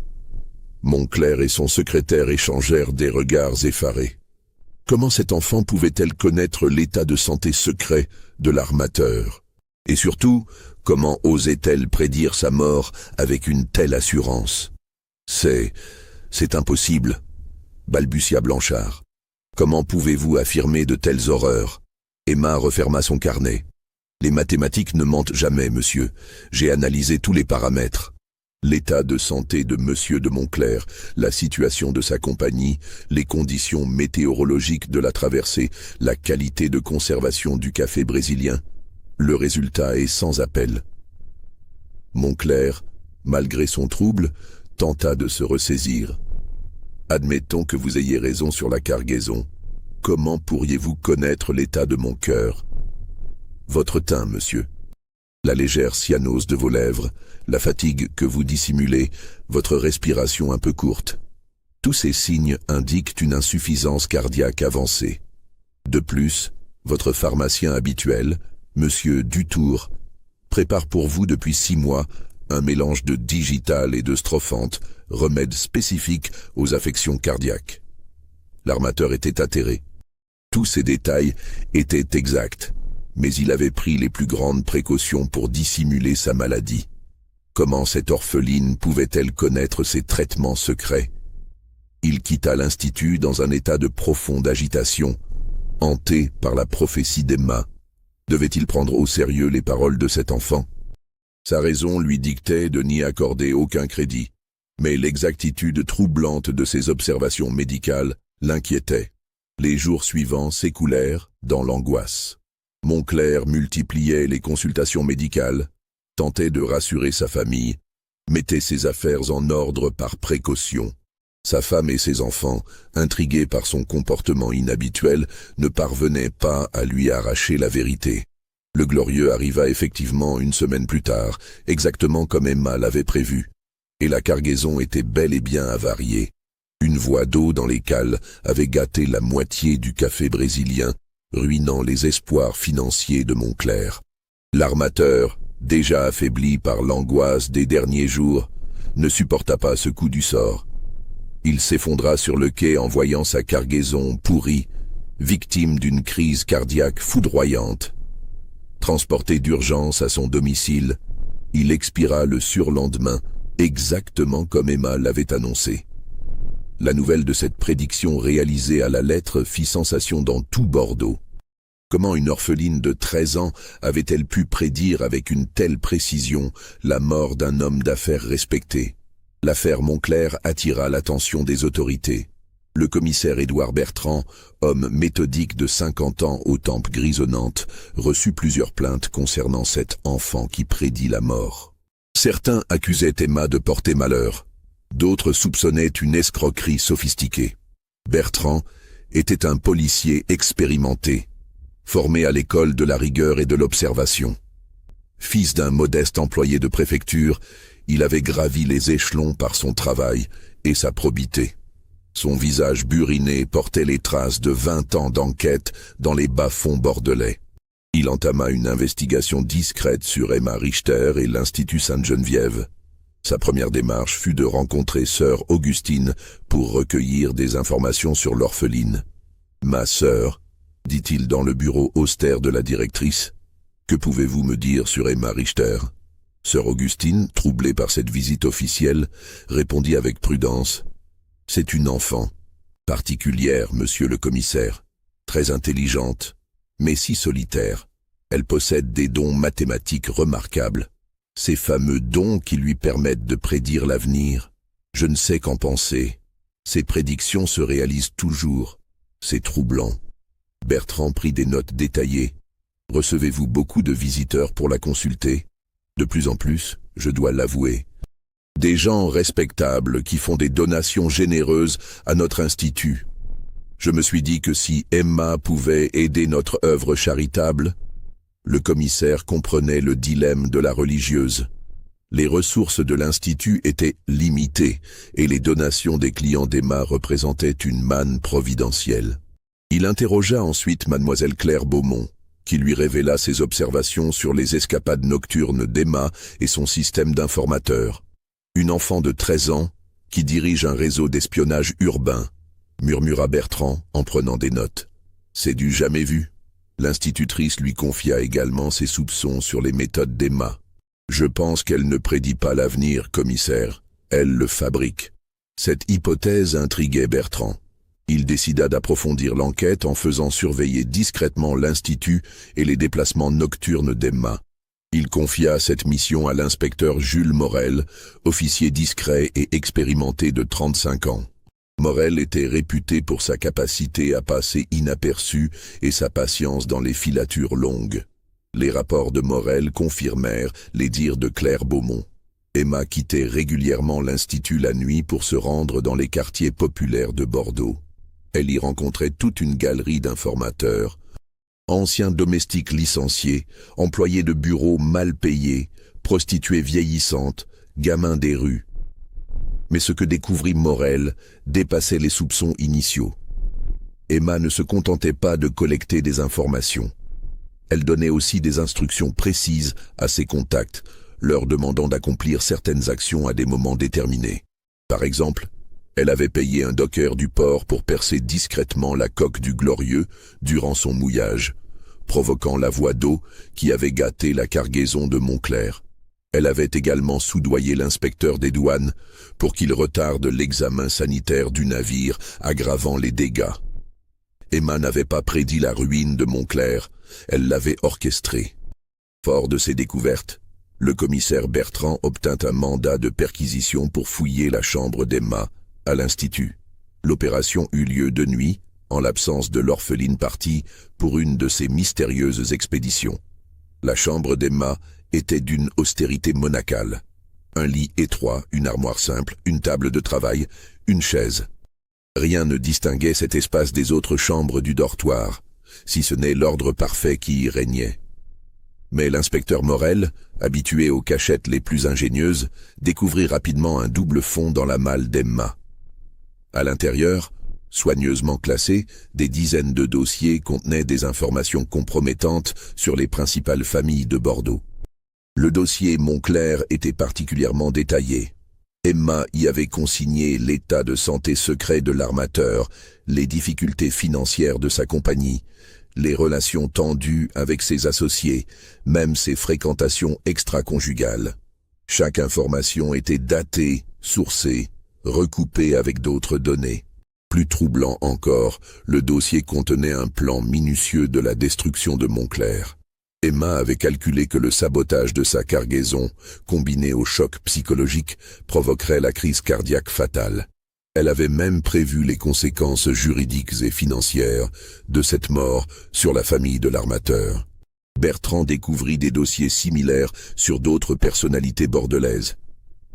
Montclerc et son secrétaire échangèrent des regards effarés. Comment cet enfant pouvait-elle connaître l'état de santé secret de l'armateur? Et surtout, comment osait-elle prédire sa mort avec une telle assurance? C'est impossible, balbutia Blanchard. Comment pouvez-vous affirmer de telles horreurs? Emma referma son carnet. Les mathématiques ne mentent jamais, monsieur. J'ai analysé tous les paramètres. L'état de santé de monsieur de Montclerc, la situation de sa compagnie, les conditions météorologiques de la traversée, la qualité de conservation du café brésilien. Le résultat est sans appel. Montclerc, malgré son trouble, tenta de se ressaisir. Admettons que vous ayez raison sur la cargaison. Comment pourriez-vous connaître l'état de mon cœur? Votre teint, monsieur. La légère cyanose de vos lèvres, la fatigue que vous dissimulez, votre respiration un peu courte. Tous ces signes indiquent une insuffisance cardiaque avancée. De plus, votre pharmacien habituel, monsieur Dutour, prépare pour vous depuis 6 mois un mélange de digital et de strophante, remède spécifique aux affections cardiaques. L'armateur était atterré. Tous ces détails étaient exacts, mais il avait pris les plus grandes précautions pour dissimuler sa maladie. Comment cette orpheline pouvait-elle connaître ces traitements secrets? Il quitta l'Institut dans un état de profonde agitation, hanté par la prophétie d'Emma. Devait-il prendre au sérieux les paroles de cet enfant? Sa raison lui dictait de n'y accorder aucun crédit, mais l'exactitude troublante de ses observations médicales l'inquiétait. Les jours suivants s'écoulèrent dans l'angoisse. Moncler multipliait les consultations médicales, tentait de rassurer sa famille, mettait ses affaires en ordre par précaution. Sa femme et ses enfants, intrigués par son comportement inhabituel, ne parvenaient pas à lui arracher la vérité. Le glorieux arriva effectivement une semaine plus tard, exactement comme Emma l'avait prévu, et la cargaison était bel et bien avariée. Une voie d'eau dans les cales avait gâté la moitié du café brésilien, ruinant les espoirs financiers de Moncler. L'armateur, déjà affaibli par l'angoisse des derniers jours, ne supporta pas ce coup du sort. Il s'effondra sur le quai en voyant sa cargaison pourrie, victime d'une crise cardiaque foudroyante. Transporté d'urgence à son domicile, il expira le surlendemain, exactement comme Emma l'avait annoncé. La nouvelle de cette prédiction réalisée à la lettre fit sensation dans tout Bordeaux. Comment une orpheline de 13 ans avait-elle pu prédire avec une telle précision la mort d'un homme d'affaires respecté? L'affaire Moncler attira l'attention des autorités. Le commissaire Édouard Bertrand, homme méthodique de 50 ans aux tempes grisonnantes, reçut plusieurs plaintes concernant cet enfant qui prédit la mort. Certains accusaient Emma de porter malheur, d'autres soupçonnaient une escroquerie sophistiquée. Bertrand était un policier expérimenté, formé à l'école de la rigueur et de l'observation. Fils d'un modeste employé de préfecture, il avait gravi les échelons par son travail et sa probité. Son visage buriné portait les traces de 20 ans d'enquête dans les bas-fonds bordelais. Il entama une investigation discrète sur Emma Richter et l'Institut Sainte-Geneviève. Sa première démarche fut de rencontrer sœur Augustine pour recueillir des informations sur l'orpheline. « Ma sœur, dit-il dans le bureau austère de la directrice, que pouvez-vous me dire sur Emma Richter ?» Sœur Augustine, troublée par cette visite officielle, répondit avec prudence. « C'est une enfant, particulière, monsieur le commissaire, très intelligente, mais si solitaire. Elle possède des dons mathématiques remarquables. Ces fameux dons qui lui permettent de prédire l'avenir. Je ne sais qu'en penser. Ces prédictions se réalisent toujours. C'est troublant. » Bertrand prit des notes détaillées. « Recevez-vous beaucoup de visiteurs pour la consulter ? » De plus en plus, je dois l'avouer. Des gens respectables qui font des donations généreuses à notre institut. Je me suis dit que si Emma pouvait aider notre œuvre charitable, le commissaire comprenait le dilemme de la religieuse. Les ressources de l'institut étaient limitées et les donations des clients d'Emma représentaient une manne providentielle. Il interrogea ensuite mademoiselle Claire Beaumont, qui lui révéla ses observations sur les escapades nocturnes d'Emma et son système d'informateurs. Une enfant de 13 ans qui dirige un réseau d'espionnage urbain, murmura Bertrand en prenant des notes. C'est du jamais vu. L'institutrice lui confia également ses soupçons sur les méthodes d'Emma. Je pense qu'elle ne prédit pas l'avenir, commissaire. Elle le fabrique. Cette hypothèse intriguait Bertrand. Il décida d'approfondir l'enquête en faisant surveiller discrètement l'institut et les déplacements nocturnes d'Emma. Il confia cette mission à l'inspecteur Jules Morel, officier discret et expérimenté de 35 ans. Morel était réputé pour sa capacité à passer inaperçu et sa patience dans les filatures longues. Les rapports de Morel confirmèrent les dires de Claire Beaumont. Emma quittait régulièrement l'institut la nuit pour se rendre dans les quartiers populaires de Bordeaux. Elle y rencontrait toute une galerie d'informateurs, anciens domestiques licenciés, employés de bureaux mal payés, prostituées vieillissantes, gamins des rues. Mais ce que découvrit Morel dépassait les soupçons initiaux. Emma ne se contentait pas de collecter des informations. Elle donnait aussi des instructions précises à ses contacts, leur demandant d'accomplir certaines actions à des moments déterminés. Par exemple, elle avait payé un docker du port pour percer discrètement la coque du Glorieux durant son mouillage, provoquant la voie d'eau qui avait gâté la cargaison de Moncler. Elle avait également soudoyé l'inspecteur des douanes pour qu'il retarde l'examen sanitaire du navire, aggravant les dégâts. Emma n'avait pas prédit la ruine de Moncler, elle l'avait orchestrée. Fort de ces découvertes, Le commissaire Bertrand obtint un mandat de perquisition pour fouiller la chambre d'Emma, à l'Institut. L'opération eut lieu de nuit, en l'absence de l'orpheline partie pour une de ses mystérieuses expéditions. La chambre d'Emma était d'une austérité monacale. Un lit étroit, une armoire simple, une table de travail, une chaise. Rien ne distinguait cet espace des autres chambres du dortoir, si ce n'est l'ordre parfait qui y régnait. Mais l'inspecteur Morel, habitué aux cachettes les plus ingénieuses, découvrit rapidement un double fond dans la malle d'Emma. À l'intérieur, soigneusement classés, des dizaines de dossiers contenaient des informations compromettantes sur les principales familles de Bordeaux. Le dossier Montclair était particulièrement détaillé. Emma y avait consigné l'état de santé secret de l'armateur, les difficultés financières de sa compagnie, les relations tendues avec ses associés, même ses fréquentations extra-conjugales. Chaque information était datée, sourcée, recoupée avec d'autres données. Plus troublant encore, le dossier contenait un plan minutieux de la destruction de Montclair. Emma avait calculé que le sabotage de sa cargaison, combiné au choc psychologique, provoquerait la crise cardiaque fatale. Elle avait même prévu les conséquences juridiques et financières de cette mort sur la famille de l'armateur. Bertrand découvrit des dossiers similaires sur d'autres personnalités bordelaises.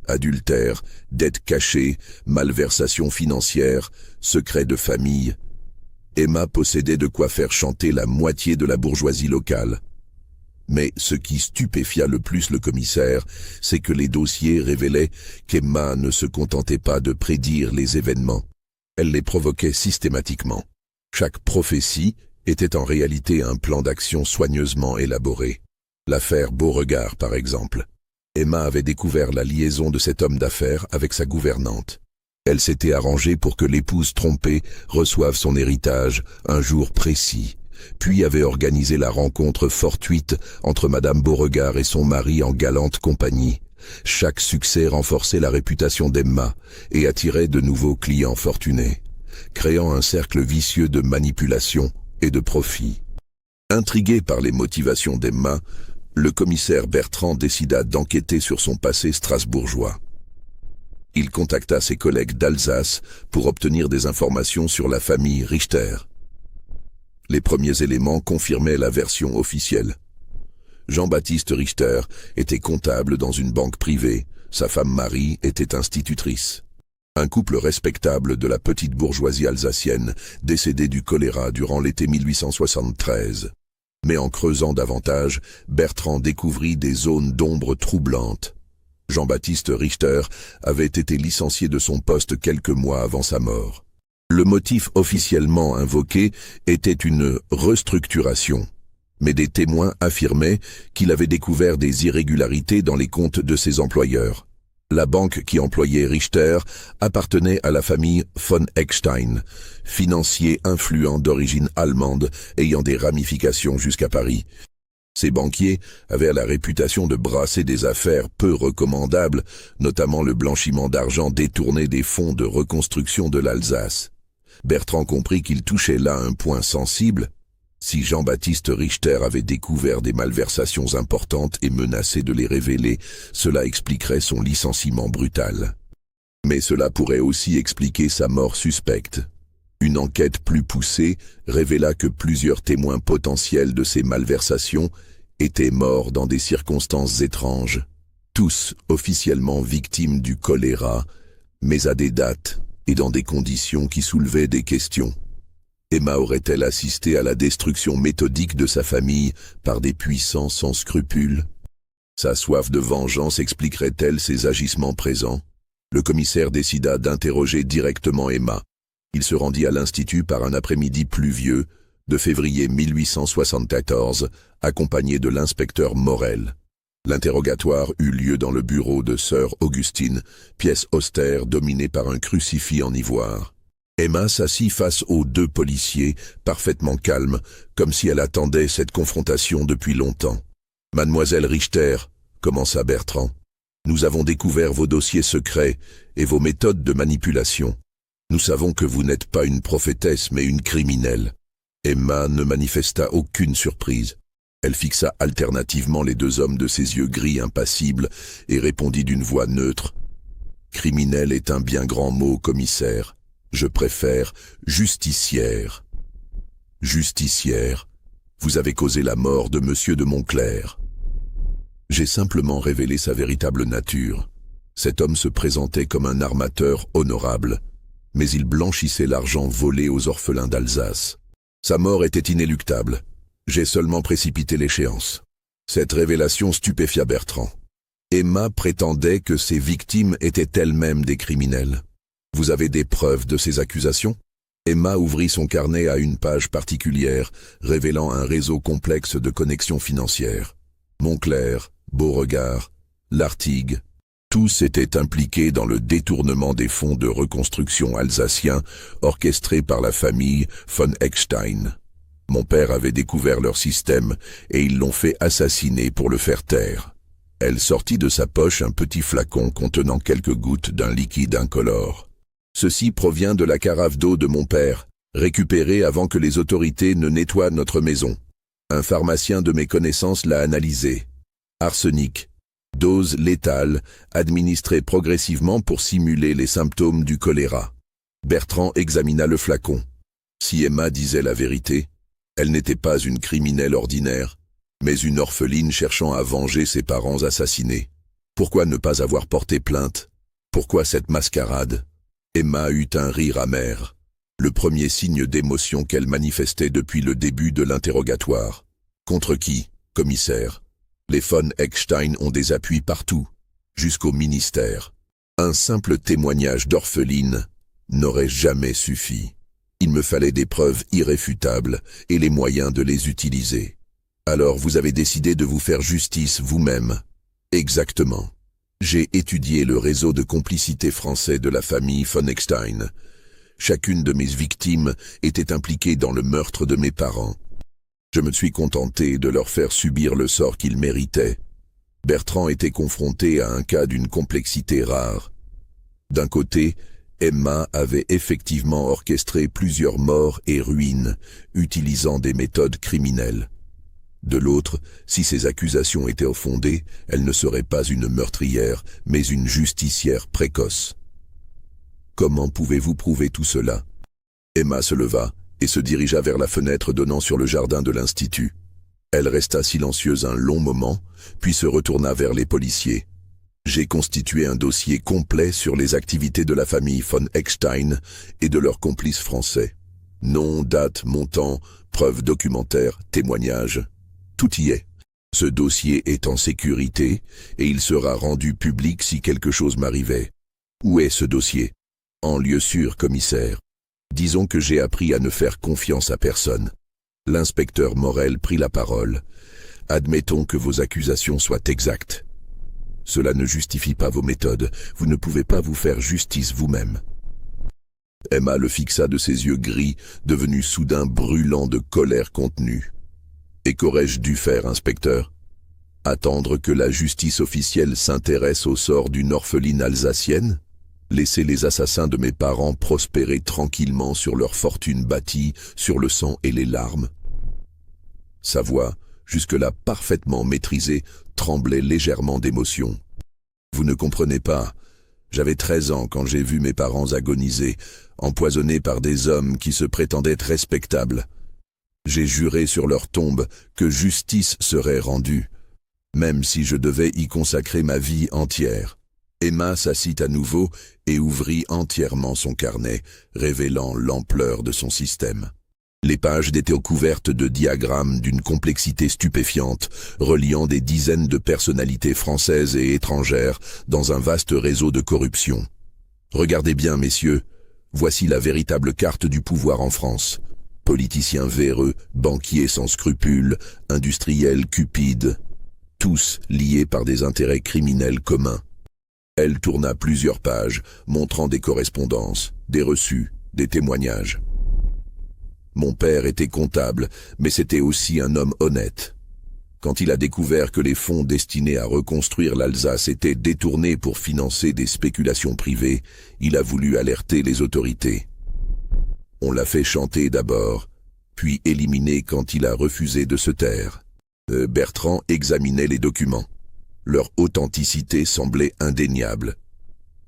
Adultère, dettes cachées, malversations financières, secrets de famille. Emma possédait de quoi faire chanter la moitié de la bourgeoisie locale. Mais ce qui stupéfia le plus le commissaire, c'est que les dossiers révélaient qu'Emma ne se contentait pas de prédire les événements. Elle les provoquait systématiquement. Chaque prophétie était en réalité un plan d'action soigneusement élaboré. L'affaire Beauregard, par exemple. Emma avait découvert la liaison de cet homme d'affaires avec sa gouvernante. Elle s'était arrangée pour que l'épouse trompée reçoive son héritage un jour précis, puis avait organisé la rencontre fortuite entre Madame Beauregard et son mari en galante compagnie. Chaque succès renforçait la réputation d'Emma et attirait de nouveaux clients fortunés, créant un cercle vicieux de manipulation et de profit. Intrigué par les motivations d'Emma, le commissaire Bertrand décida d'enquêter sur son passé strasbourgeois. Il contacta ses collègues d'Alsace pour obtenir des informations sur la famille Richter. Les premiers éléments confirmaient la version officielle. Jean-Baptiste Richter était comptable dans une banque privée, sa femme Marie était institutrice. Un couple respectable de la petite bourgeoisie alsacienne, décédé du choléra durant l'été 1873. Mais en creusant davantage, Bertrand découvrit des zones d'ombre troublantes. Jean-Baptiste Richter avait été licencié de son poste quelques mois avant sa mort. Le motif officiellement invoqué était une restructuration, mais des témoins affirmaient qu'il avait découvert des irrégularités dans les comptes de ses employeurs. La banque qui employait Richter appartenait à la famille von Eckstein, financier influent d'origine allemande ayant des ramifications jusqu'à Paris. Ces banquiers avaient la réputation de brasser des affaires peu recommandables, notamment le blanchiment d'argent détourné des fonds de reconstruction de l'Alsace. Bertrand comprit qu'il touchait là un point sensible. Si Jean-Baptiste Richter avait découvert des malversations importantes et menacé de les révéler, cela expliquerait son licenciement brutal. Mais cela pourrait aussi expliquer sa mort suspecte. Une enquête plus poussée révéla que plusieurs témoins potentiels de ces malversations étaient morts dans des circonstances étranges, tous officiellement victimes du choléra, mais à des dates et dans des conditions qui soulevaient des questions. Emma aurait-elle assisté à la destruction méthodique de sa famille par des puissants sans scrupules? Sa soif de vengeance expliquerait-elle ses agissements présents? Le commissaire décida d'interroger directement Emma. Il se rendit à l'Institut par un après-midi pluvieux de février 1874, accompagné de l'inspecteur Morel. L'interrogatoire eut lieu dans le bureau de sœur Augustine, pièce austère dominée par un crucifix en ivoire. Emma s'assit face aux deux policiers, parfaitement calme, comme si elle attendait cette confrontation depuis longtemps. « Mademoiselle Richter, » commença Bertrand, « nous avons découvert vos dossiers secrets et vos méthodes de manipulation. Nous savons que vous n'êtes pas une prophétesse mais une criminelle. » Emma ne manifesta aucune surprise. Elle fixa alternativement les deux hommes de ses yeux gris impassibles et répondit d'une voix neutre. « Criminel est un bien grand mot, commissaire. Je préfère justicière. » « Justicière, vous avez causé la mort de monsieur de Montclair. » J'ai simplement révélé sa véritable nature. Cet homme se présentait comme un armateur honorable, mais il blanchissait l'argent volé aux orphelins d'Alsace. Sa mort était inéluctable. J'ai seulement précipité l'échéance. Cette révélation stupéfia Bertrand. Emma prétendait que ses victimes étaient elles-mêmes des criminels. Vous avez des preuves de ces accusations ? Emma ouvrit son carnet à une page particulière, révélant un réseau complexe de connexions financières. Montclair, Beauregard, Lartigue, tous étaient impliqués dans le détournement des fonds de reconstruction alsaciens orchestrés par la famille von Eckstein. Mon père avait découvert leur système et ils l'ont fait assassiner pour le faire taire. Elle sortit de sa poche un petit flacon contenant quelques gouttes d'un liquide incolore. Ceci provient de la carafe d'eau de mon père, récupérée avant que les autorités ne nettoient notre maison. Un pharmacien de mes connaissances l'a analysé. Arsenic, dose létale, administrée progressivement pour simuler les symptômes du choléra. Bertrand examina le flacon. Si Emma disait la vérité, elle n'était pas une criminelle ordinaire, mais une orpheline cherchant à venger ses parents assassinés. Pourquoi ne pas avoir porté plainte? Pourquoi cette mascarade? Emma eut un rire amer, le premier signe d'émotion qu'elle manifestait depuis le début de l'interrogatoire. Contre qui, commissaire? Les von Eckstein ont des appuis partout, jusqu'au ministère. Un simple témoignage d'orpheline n'aurait jamais suffi. Il me fallait des preuves irréfutables et les moyens de les utiliser. Alors vous avez décidé de vous faire justice vous-même. Exactement. J'ai étudié le réseau de complicité français de la famille von Eckstein. Chacune de mes victimes était impliquée dans le meurtre de mes parents. Je me suis contenté de leur faire subir le sort qu'ils méritaient. Bertrand était confronté à un cas d'une complexité rare. D'un côté, Emma avait effectivement orchestré plusieurs morts et ruines, utilisant des méthodes criminelles. De l'autre, si ces accusations étaient fondées, elle ne serait pas une meurtrière, mais une justicière précoce. Comment pouvez-vous prouver tout cela? Emma se leva et se dirigea vers la fenêtre donnant sur le jardin de l'Institut. Elle resta silencieuse un long moment, puis se retourna vers les policiers. J'ai constitué un dossier complet sur les activités de la famille von Eckstein et de leurs complices français. Nom, date, montant, preuves documentaires, témoignages. Tout y est. Ce dossier est en sécurité et il sera rendu public si quelque chose m'arrivait. Où est ce dossier? En lieu sûr, commissaire. Disons que j'ai appris à ne faire confiance à personne. L'inspecteur Morel prit la parole. Admettons que vos accusations soient exactes. Cela ne justifie pas vos méthodes. Vous ne pouvez pas vous faire justice vous-même. Emma le fixa de ses yeux gris, devenus soudain brûlants de colère contenue. Et qu'aurais-je dû faire, inspecteur? Attendre que la justice officielle s'intéresse au sort d'une orpheline alsacienne? Laisser les assassins de mes parents prospérer tranquillement sur leur fortune bâtie, sur le sang et les larmes? Sa voix, jusque-là parfaitement maîtrisée, tremblait légèrement d'émotion. Vous ne comprenez pas. J'avais 13 ans quand j'ai vu mes parents agoniser, empoisonnés par des hommes qui se prétendaient respectables. J'ai juré sur leur tombe que justice serait rendue, même si je devais y consacrer ma vie entière. Emma s'assit à nouveau et ouvrit entièrement son carnet, révélant l'ampleur de son système. Les pages étaient couvertes de diagrammes d'une complexité stupéfiante, reliant des dizaines de personnalités françaises et étrangères dans un vaste réseau de corruption. Regardez bien, messieurs, voici la véritable carte du pouvoir en France. Politiciens véreux, banquiers sans scrupules, industriels cupides, tous liés par des intérêts criminels communs. Elle tourna plusieurs pages, montrant des correspondances, des reçus, des témoignages. Mon père était comptable, mais c'était aussi un homme honnête. Quand il a découvert que les fonds destinés à reconstruire l'Alsace étaient détournés pour financer des spéculations privées, il a voulu alerter les autorités. On l'a fait chanter d'abord, puis éliminer quand il a refusé de se taire. Bertrand examinait les documents. Leur authenticité semblait indéniable.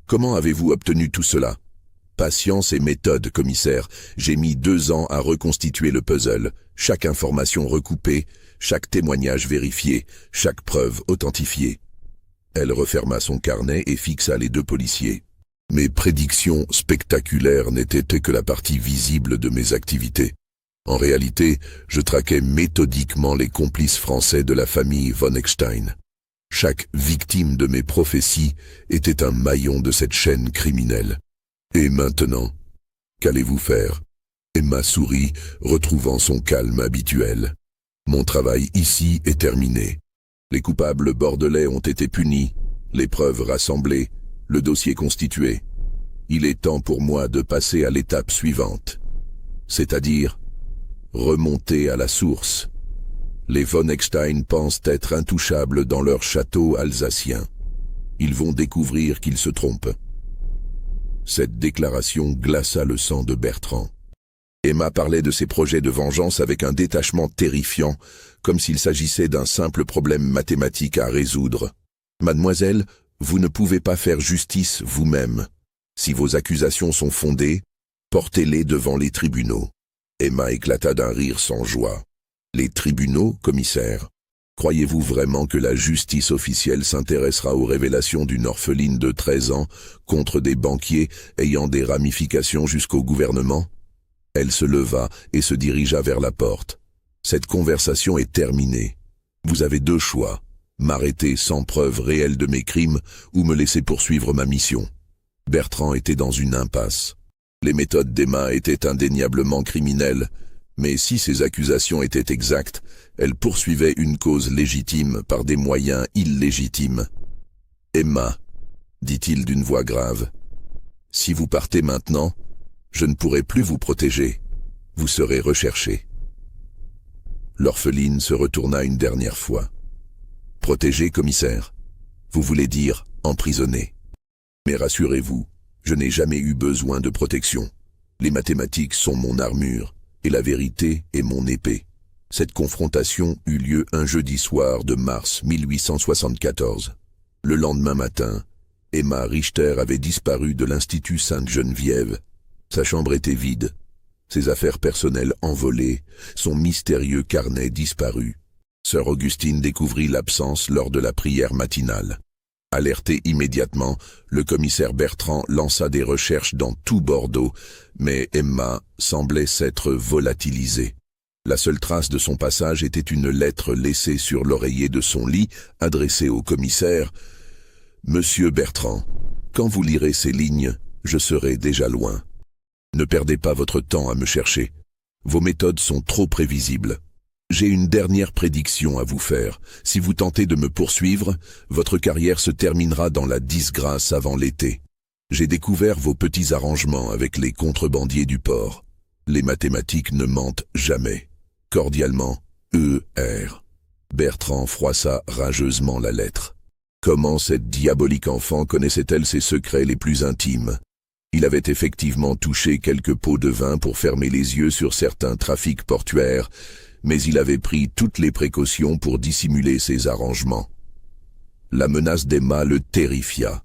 Comment avez-vous obtenu tout cela? Patience et méthode, commissaire. J'ai mis 2 ans à reconstituer le puzzle. Chaque information recoupée, chaque témoignage vérifié, chaque preuve authentifiée. Elle referma son carnet et fixa les 2 policiers. Mes prédictions spectaculaires n'étaient que la partie visible de mes activités. En réalité, je traquais méthodiquement les complices français de la famille von Eckstein. Chaque victime de mes prophéties était un maillon de cette chaîne criminelle. Et maintenant, qu'allez-vous faire? Emma sourit, retrouvant son calme habituel. Mon travail ici est terminé. Les coupables bordelais ont été punis, les preuves rassemblées, le dossier constitué. Il est temps pour moi de passer à l'étape suivante, c'est-à-dire remonter à la source. Les von Eckstein pensent être intouchables dans leur château alsacien. Ils vont découvrir qu'ils se trompent. Cette déclaration glaça le sang de Bertrand. Emma parlait de ses projets de vengeance avec un détachement terrifiant, comme s'il s'agissait d'un simple problème mathématique à résoudre. « Mademoiselle, vous ne pouvez pas faire justice vous-même. Si vos accusations sont fondées, portez-les devant les tribunaux. » Emma éclata d'un rire sans joie. « Les tribunaux, commissaire? Croyez-vous vraiment que la justice officielle s'intéressera aux révélations d'une orpheline de 13 ans contre des banquiers ayant des ramifications jusqu'au gouvernement ?» Elle se leva et se dirigea vers la porte. « Cette conversation est terminée. Vous avez 2 choix. M'arrêter sans preuve réelle de mes crimes ou me laisser poursuivre ma mission. » Bertrand était dans une impasse. Les méthodes d'Emma étaient indéniablement criminelles, mais si ces accusations étaient exactes, elle poursuivait une cause légitime par des moyens illégitimes. « Emma, dit-il d'une voix grave, si vous partez maintenant, je ne pourrai plus vous protéger. Vous serez recherché. » L'orpheline se retourna une dernière fois. « Protéger, commissaire? Vous voulez dire emprisonner. Mais rassurez-vous, je n'ai jamais eu besoin de protection. Les mathématiques sont mon armure, et la vérité est mon épée. » Cette confrontation eut lieu un jeudi soir de mars 1874. Le lendemain matin, Emma Richter avait disparu de l'Institut Sainte-Geneviève. Sa chambre était vide, ses affaires personnelles envolées, son mystérieux carnet disparu. Sœur Augustine découvrit l'absence lors de la prière matinale. Alerté immédiatement, le commissaire Bertrand lança des recherches dans tout Bordeaux, mais Emma semblait s'être volatilisée. La seule trace de son passage était une lettre laissée sur l'oreiller de son lit, adressée au commissaire. « Monsieur Bertrand, quand vous lirez ces lignes, je serai déjà loin. Ne perdez pas votre temps à me chercher. Vos méthodes sont trop prévisibles. J'ai une dernière prédiction à vous faire. Si vous tentez de me poursuivre, votre carrière se terminera dans la disgrâce avant l'été. J'ai découvert vos petits arrangements avec les contrebandiers du port. Les mathématiques ne mentent jamais. Cordialement, E.R. » Bertrand froissa rageusement la lettre. Comment cette diabolique enfant connaissait-elle ses secrets les plus intimes? Il avait effectivement touché quelques pots de vin pour fermer les yeux sur certains trafics portuaires, mais il avait pris toutes les précautions pour dissimuler ses arrangements. La menace d'Emma le terrifia.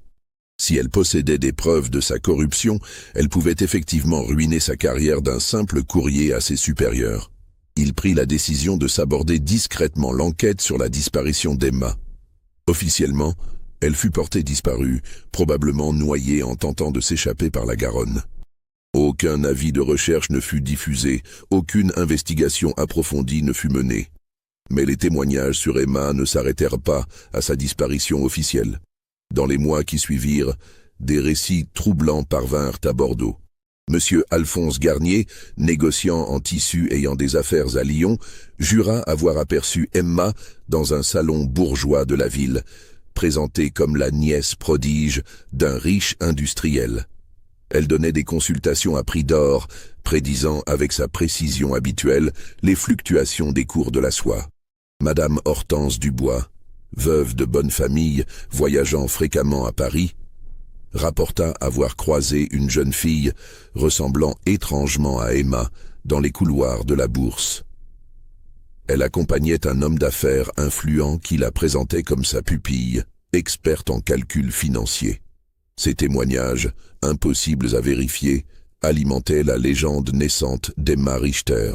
Si elle possédait des preuves de sa corruption, elle pouvait effectivement ruiner sa carrière d'un simple courrier à ses supérieurs. Il prit la décision de s'aborder discrètement l'enquête sur la disparition d'Emma. Officiellement, elle fut portée disparue, probablement noyée en tentant de s'échapper par la Garonne. Aucun avis de recherche ne fut diffusé, aucune investigation approfondie ne fut menée. Mais les témoignages sur Emma ne s'arrêtèrent pas à sa disparition officielle. Dans les mois qui suivirent, des récits troublants parvinrent à Bordeaux. Monsieur Alphonse Garnier, négociant en tissus ayant des affaires à Lyon, jura avoir aperçu Emma dans un salon bourgeois de la ville, présentée comme la nièce prodige d'un riche industriel. Elle donnait des consultations à prix d'or, prédisant avec sa précision habituelle les fluctuations des cours de la soie. Madame Hortense Dubois, veuve de bonne famille, voyageant fréquemment à Paris, rapporta avoir croisé une jeune fille ressemblant étrangement à Emma dans les couloirs de la Bourse. Elle accompagnait un homme d'affaires influent qui la présentait comme sa pupille, experte en calcul financier. Ces témoignages, impossibles à vérifier, alimentaient la légende naissante d'Emma Richter.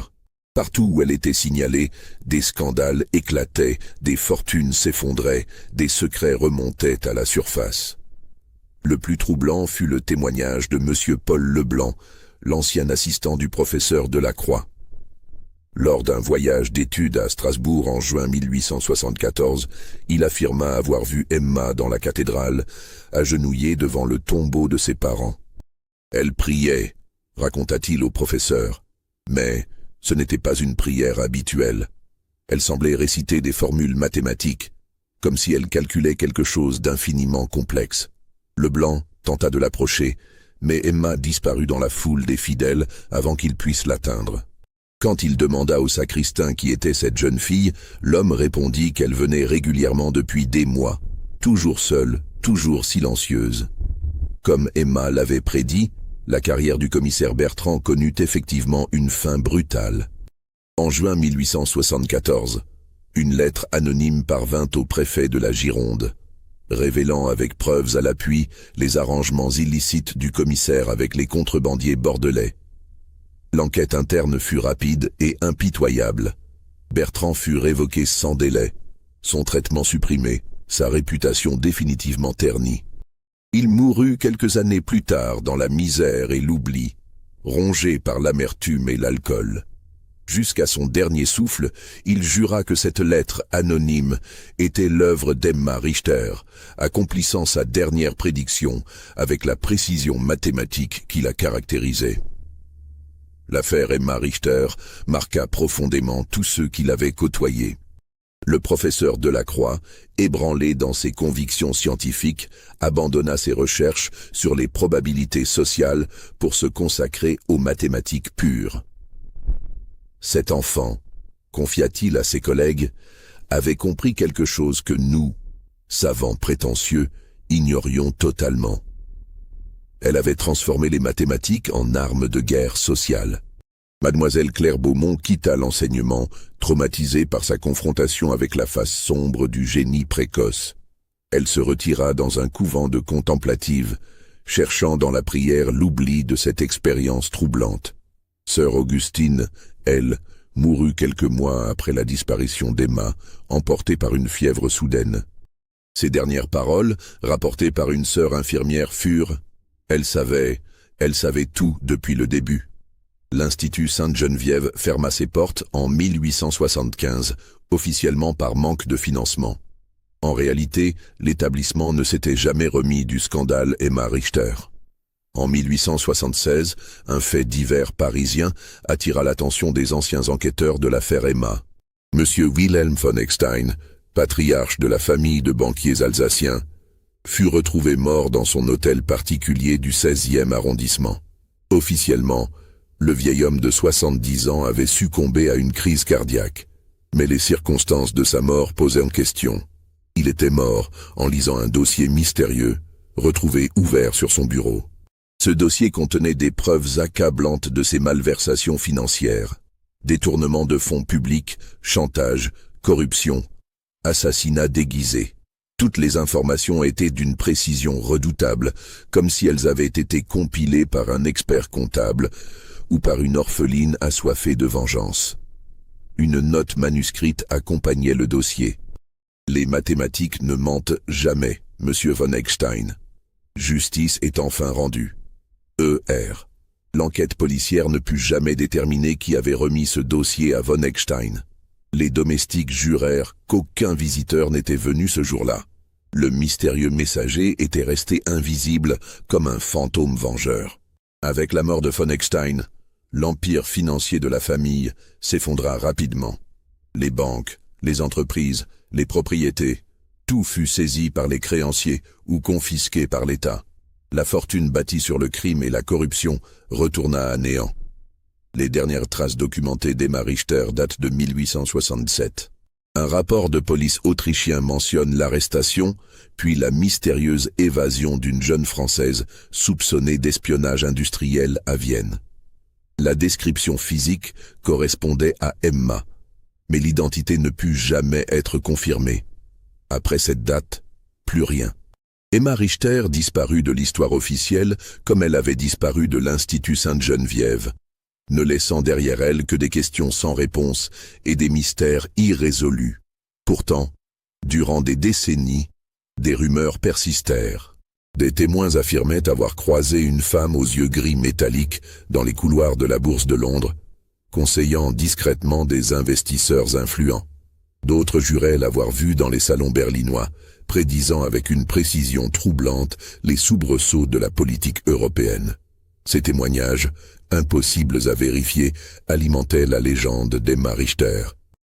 Partout où elle était signalée, des scandales éclataient, des fortunes s'effondraient, des secrets remontaient à la surface. Le plus troublant fut le témoignage de M. Paul Leblanc, l'ancien assistant du professeur Delacroix. Lors d'un voyage d'études à Strasbourg en juin 1874, il affirma avoir vu Emma dans la cathédrale, agenouillée devant le tombeau de ses parents. Elle priait, raconta-t-il au professeur, mais ce n'était pas une prière habituelle. Elle semblait réciter des formules mathématiques, comme si elle calculait quelque chose d'infiniment complexe. Leblanc tenta de l'approcher, mais Emma disparut dans la foule des fidèles avant qu'il puisse l'atteindre. Quand il demanda au sacristain qui était cette jeune fille, l'homme répondit qu'elle venait régulièrement depuis des mois, toujours seule, toujours silencieuse. Comme Emma l'avait prédit, la carrière du commissaire Bertrand connut effectivement une fin brutale. En juin 1874, une lettre anonyme parvint au préfet de la Gironde, révélant avec preuves à l'appui les arrangements illicites du commissaire avec les contrebandiers bordelais. L'enquête interne fut rapide et impitoyable. Bertrand fut révoqué sans délai, son traitement supprimé, sa réputation définitivement ternie. Il mourut quelques années plus tard dans la misère et l'oubli, rongé par l'amertume et l'alcool. Jusqu'à son dernier souffle, il jura que cette lettre anonyme était l'œuvre d'Emma Richter, accomplissant sa dernière prédiction avec la précision mathématique qui la caractérisait. L'affaire Emma Richter marqua profondément tous ceux qui l'avaient côtoyée. Le professeur Delacroix, ébranlé dans ses convictions scientifiques, abandonna ses recherches sur les probabilités sociales pour se consacrer aux mathématiques pures. Cet enfant, confia-t-il à ses collègues, avait compris quelque chose que nous, savants prétentieux, ignorions totalement. Elle avait transformé les mathématiques en arme de guerre sociale. Mademoiselle Claire Beaumont quitta l'enseignement, traumatisée par sa confrontation avec la face sombre du génie précoce. Elle se retira dans un couvent de contemplatives, cherchant dans la prière l'oubli de cette expérience troublante. Sœur Augustine, elle, mourut quelques mois après la disparition d'Emma, emportée par une fièvre soudaine. Ses dernières paroles, rapportées par une sœur infirmière, furent « Elle savait tout depuis le début ». L'Institut Sainte-Geneviève ferma ses portes en 1875, officiellement par manque de financement. En réalité, l'établissement ne s'était jamais remis du scandale Emma Richter. En 1876, un fait divers parisien attira l'attention des anciens enquêteurs de l'affaire Emma. M. Wilhelm von Eckstein, patriarche de la famille de banquiers alsaciens, fut retrouvé mort dans son hôtel particulier du 16e arrondissement. Officiellement, le vieil homme de 70 ans avait succombé à une crise cardiaque, mais les circonstances de sa mort posaient en question. Il était mort en lisant un dossier mystérieux, retrouvé ouvert sur son bureau. Ce dossier contenait des preuves accablantes de ses malversations financières, détournement de fonds publics, chantage, corruption, assassinat déguisé. Toutes les informations étaient d'une précision redoutable, comme si elles avaient été compilées par un expert comptable ou par une orpheline assoiffée de vengeance. Une note manuscrite accompagnait le dossier. Les mathématiques ne mentent jamais, Monsieur von Eckstein. Justice est enfin rendue. E.R. L'enquête policière ne put jamais déterminer qui avait remis ce dossier à von Eckstein. Les domestiques jurèrent qu'aucun visiteur n'était venu ce jour-là. Le mystérieux messager était resté invisible comme un fantôme vengeur. Avec la mort de von Eckstein, l'empire financier de la famille s'effondra rapidement. Les banques, les entreprises, les propriétés, tout fut saisi par les créanciers ou confisqué par l'État. La fortune bâtie sur le crime et la corruption retourna à néant. Les dernières traces documentées d'Emma Richter datent de 1867. Un rapport de police autrichien mentionne l'arrestation, puis la mystérieuse évasion d'une jeune Française soupçonnée d'espionnage industriel à Vienne. La description physique correspondait à Emma, Mais l'identité ne put jamais être confirmée. Après cette date, plus rien. Emma Richter disparut de l'histoire officielle comme elle avait disparu de l'Institut Sainte-Geneviève, ne laissant derrière elle que des questions sans réponse et des mystères irrésolus. Pourtant, durant des décennies, des rumeurs persistèrent. Des témoins affirmaient avoir croisé une femme aux yeux gris métalliques dans les couloirs de la Bourse de Londres, conseillant discrètement des investisseurs influents. D'autres juraient l'avoir vue dans les salons berlinois, prédisant avec une précision troublante les soubresauts de la politique européenne. Ces témoignages, impossibles à vérifier, alimentaient la légende d'Emma Richter.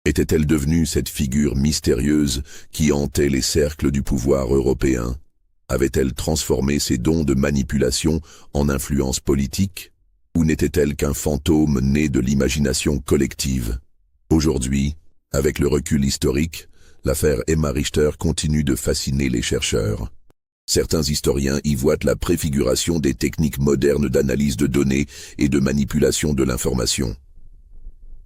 Était-elle devenue cette figure mystérieuse qui hantait les cercles du pouvoir européen? Avait-elle transformé ses dons de manipulation en influence politique? Ou n'était-elle qu'un fantôme né de l'imagination collective? Aujourd'hui, avec le recul historique, l'affaire Emma Richter continue de fasciner les chercheurs. Certains historiens y voient la préfiguration des techniques modernes d'analyse de données et de manipulation de l'information.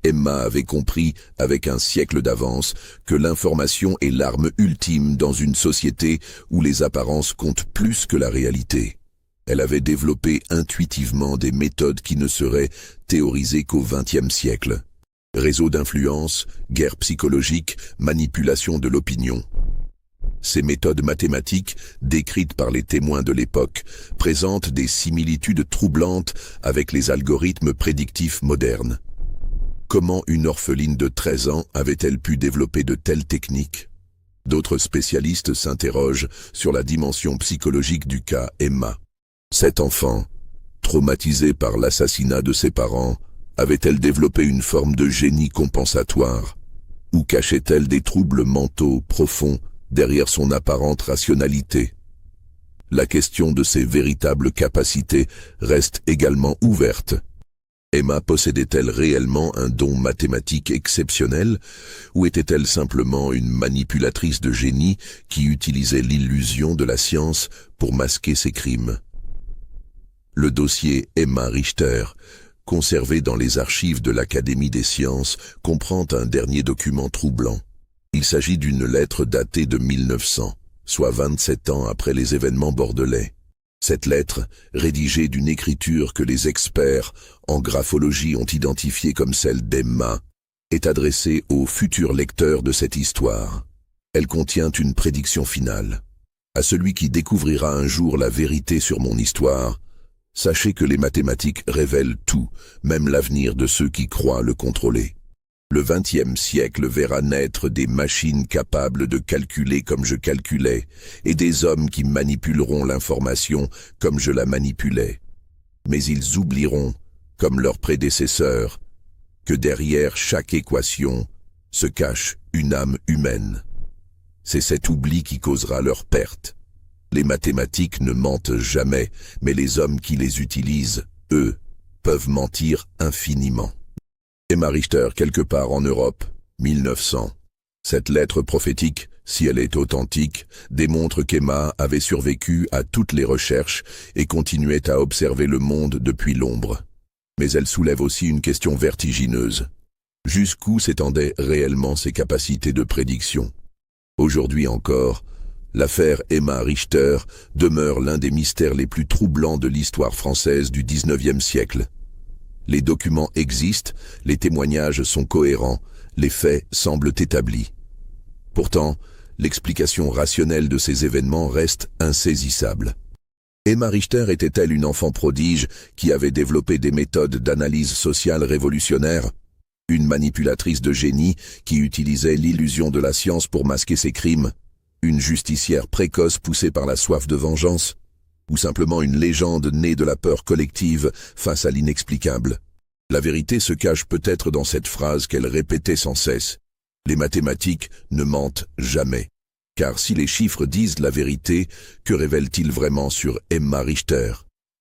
Emma avait compris, avec un siècle d'avance, que l'information est l'arme ultime dans une société où les apparences comptent plus que la réalité. Elle avait développé intuitivement des méthodes qui ne seraient théorisées qu'au XXe siècle. Réseaux d'influence, guerre psychologique, manipulation de l'opinion. Ces méthodes mathématiques, décrites par les témoins de l'époque, présentent des similitudes troublantes avec les algorithmes prédictifs modernes. Comment une orpheline de 13 ans avait-elle pu développer de telles techniques? D'autres spécialistes s'interrogent sur la dimension psychologique du cas Emma. Cette enfant, traumatisée par l'assassinat de ses parents, avait-elle développé une forme de génie compensatoire? Ou cachait-elle des troubles mentaux profonds derrière son apparente rationalité? La question de ses véritables capacités reste également ouverte. Emma possédait-elle réellement un don mathématique exceptionnel, ou était-elle simplement une manipulatrice de génie qui utilisait l'illusion de la science pour masquer ses crimes? Le dossier Emma Richter, conservé dans les archives de l'Académie des sciences, comprend un dernier document troublant. Il s'agit d'une lettre datée de 1900, soit 27 ans après les événements bordelais. Cette lettre, rédigée d'une écriture que les experts en graphologie ont identifiée comme celle d'Emma, est adressée aux futurs lecteurs de cette histoire. Elle contient une prédiction finale. À celui qui découvrira un jour la vérité sur mon histoire, sachez que les mathématiques révèlent tout, même l'avenir de ceux qui croient le contrôler. Le XXe siècle verra naître des machines capables de calculer comme je calculais, et des hommes qui manipuleront l'information comme je la manipulais. Mais ils oublieront, comme leurs prédécesseurs, que derrière chaque équation se cache une âme humaine. C'est cet oubli qui causera leur perte. Les mathématiques ne mentent jamais, mais les hommes qui les utilisent, eux, peuvent mentir infiniment. Emma Richter, quelque part en Europe, 1900. Cette lettre prophétique, si elle est authentique, démontre qu'Emma avait survécu à toutes les recherches et continuait à observer le monde depuis l'ombre. Mais elle soulève aussi une question vertigineuse. Jusqu'où s'étendaient réellement ses capacités de prédiction? Aujourd'hui encore, l'affaire Emma Richter demeure l'un des mystères les plus troublants de l'histoire française du XIXe siècle. Les documents existent, les témoignages sont cohérents, les faits semblent établis. Pourtant, l'explication rationnelle de ces événements reste insaisissable. Emma Richter était-elle une enfant prodige qui avait développé des méthodes d'analyse sociale révolutionnaires? Une manipulatrice de génie qui utilisait l'illusion de la science pour masquer ses crimes? Une justicière précoce poussée par la soif de vengeance? Ou simplement une légende née de la peur collective face à l'inexplicable? La vérité se cache peut-être dans cette phrase qu'elle répétait sans cesse. Les mathématiques ne mentent jamais. Car si les chiffres disent la vérité, que révèlent-ils vraiment sur Emma Richter?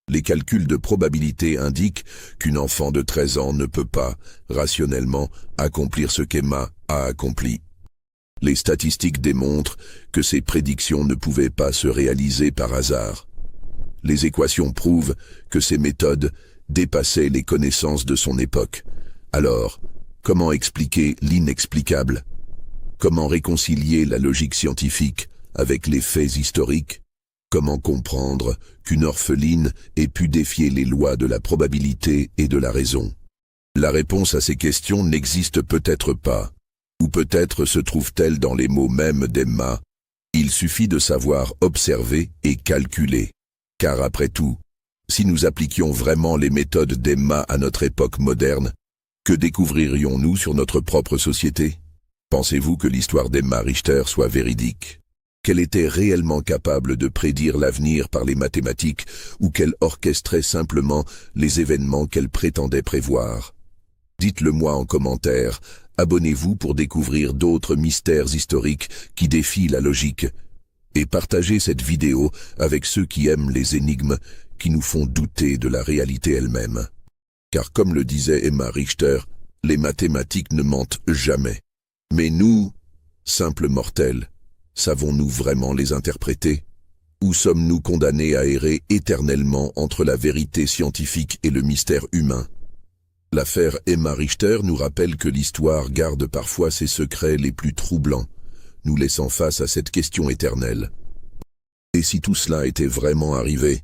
Les calculs de probabilité indiquent qu'une enfant de 13 ans ne peut pas, rationnellement, accomplir ce qu'Emma a accompli. Les statistiques démontrent que ces prédictions ne pouvaient pas se réaliser par hasard. Les équations prouvent que ces méthodes dépassaient les connaissances de son époque. Alors, Comment expliquer l'inexplicable? Comment réconcilier la logique scientifique avec les faits historiques? Comment comprendre qu'une orpheline ait pu défier les lois de la probabilité et de la raison? La réponse à ces questions n'existe peut-être pas. Ou peut-être se trouve-t-elle dans les mots mêmes d'Emma. Il suffit de savoir observer et calculer. Car après tout, si nous appliquions vraiment les méthodes d'Emma à notre époque moderne, que découvririons-nous sur notre propre société? Pensez-vous que l'histoire d'Emma Richter soit véridique? Qu'elle était réellement capable de prédire l'avenir par les mathématiques ou qu'elle orchestrait simplement les événements qu'elle prétendait prévoir? Dites-le moi en commentaire. Abonnez-vous pour découvrir d'autres mystères historiques qui défient la logique. Et partagez cette vidéo avec ceux qui aiment les énigmes qui nous font douter de la réalité elle-même. Car comme le disait Emma Richter, les mathématiques ne mentent jamais. Mais nous, simples mortels, savons-nous vraiment les interpréter? Ou sommes-nous condamnés à errer éternellement entre la vérité scientifique et le mystère humain? L'affaire Emma Richter nous rappelle que l'histoire garde parfois ses secrets les plus troublants, nous laissant face à cette question éternelle. Et si tout cela était vraiment arrivé?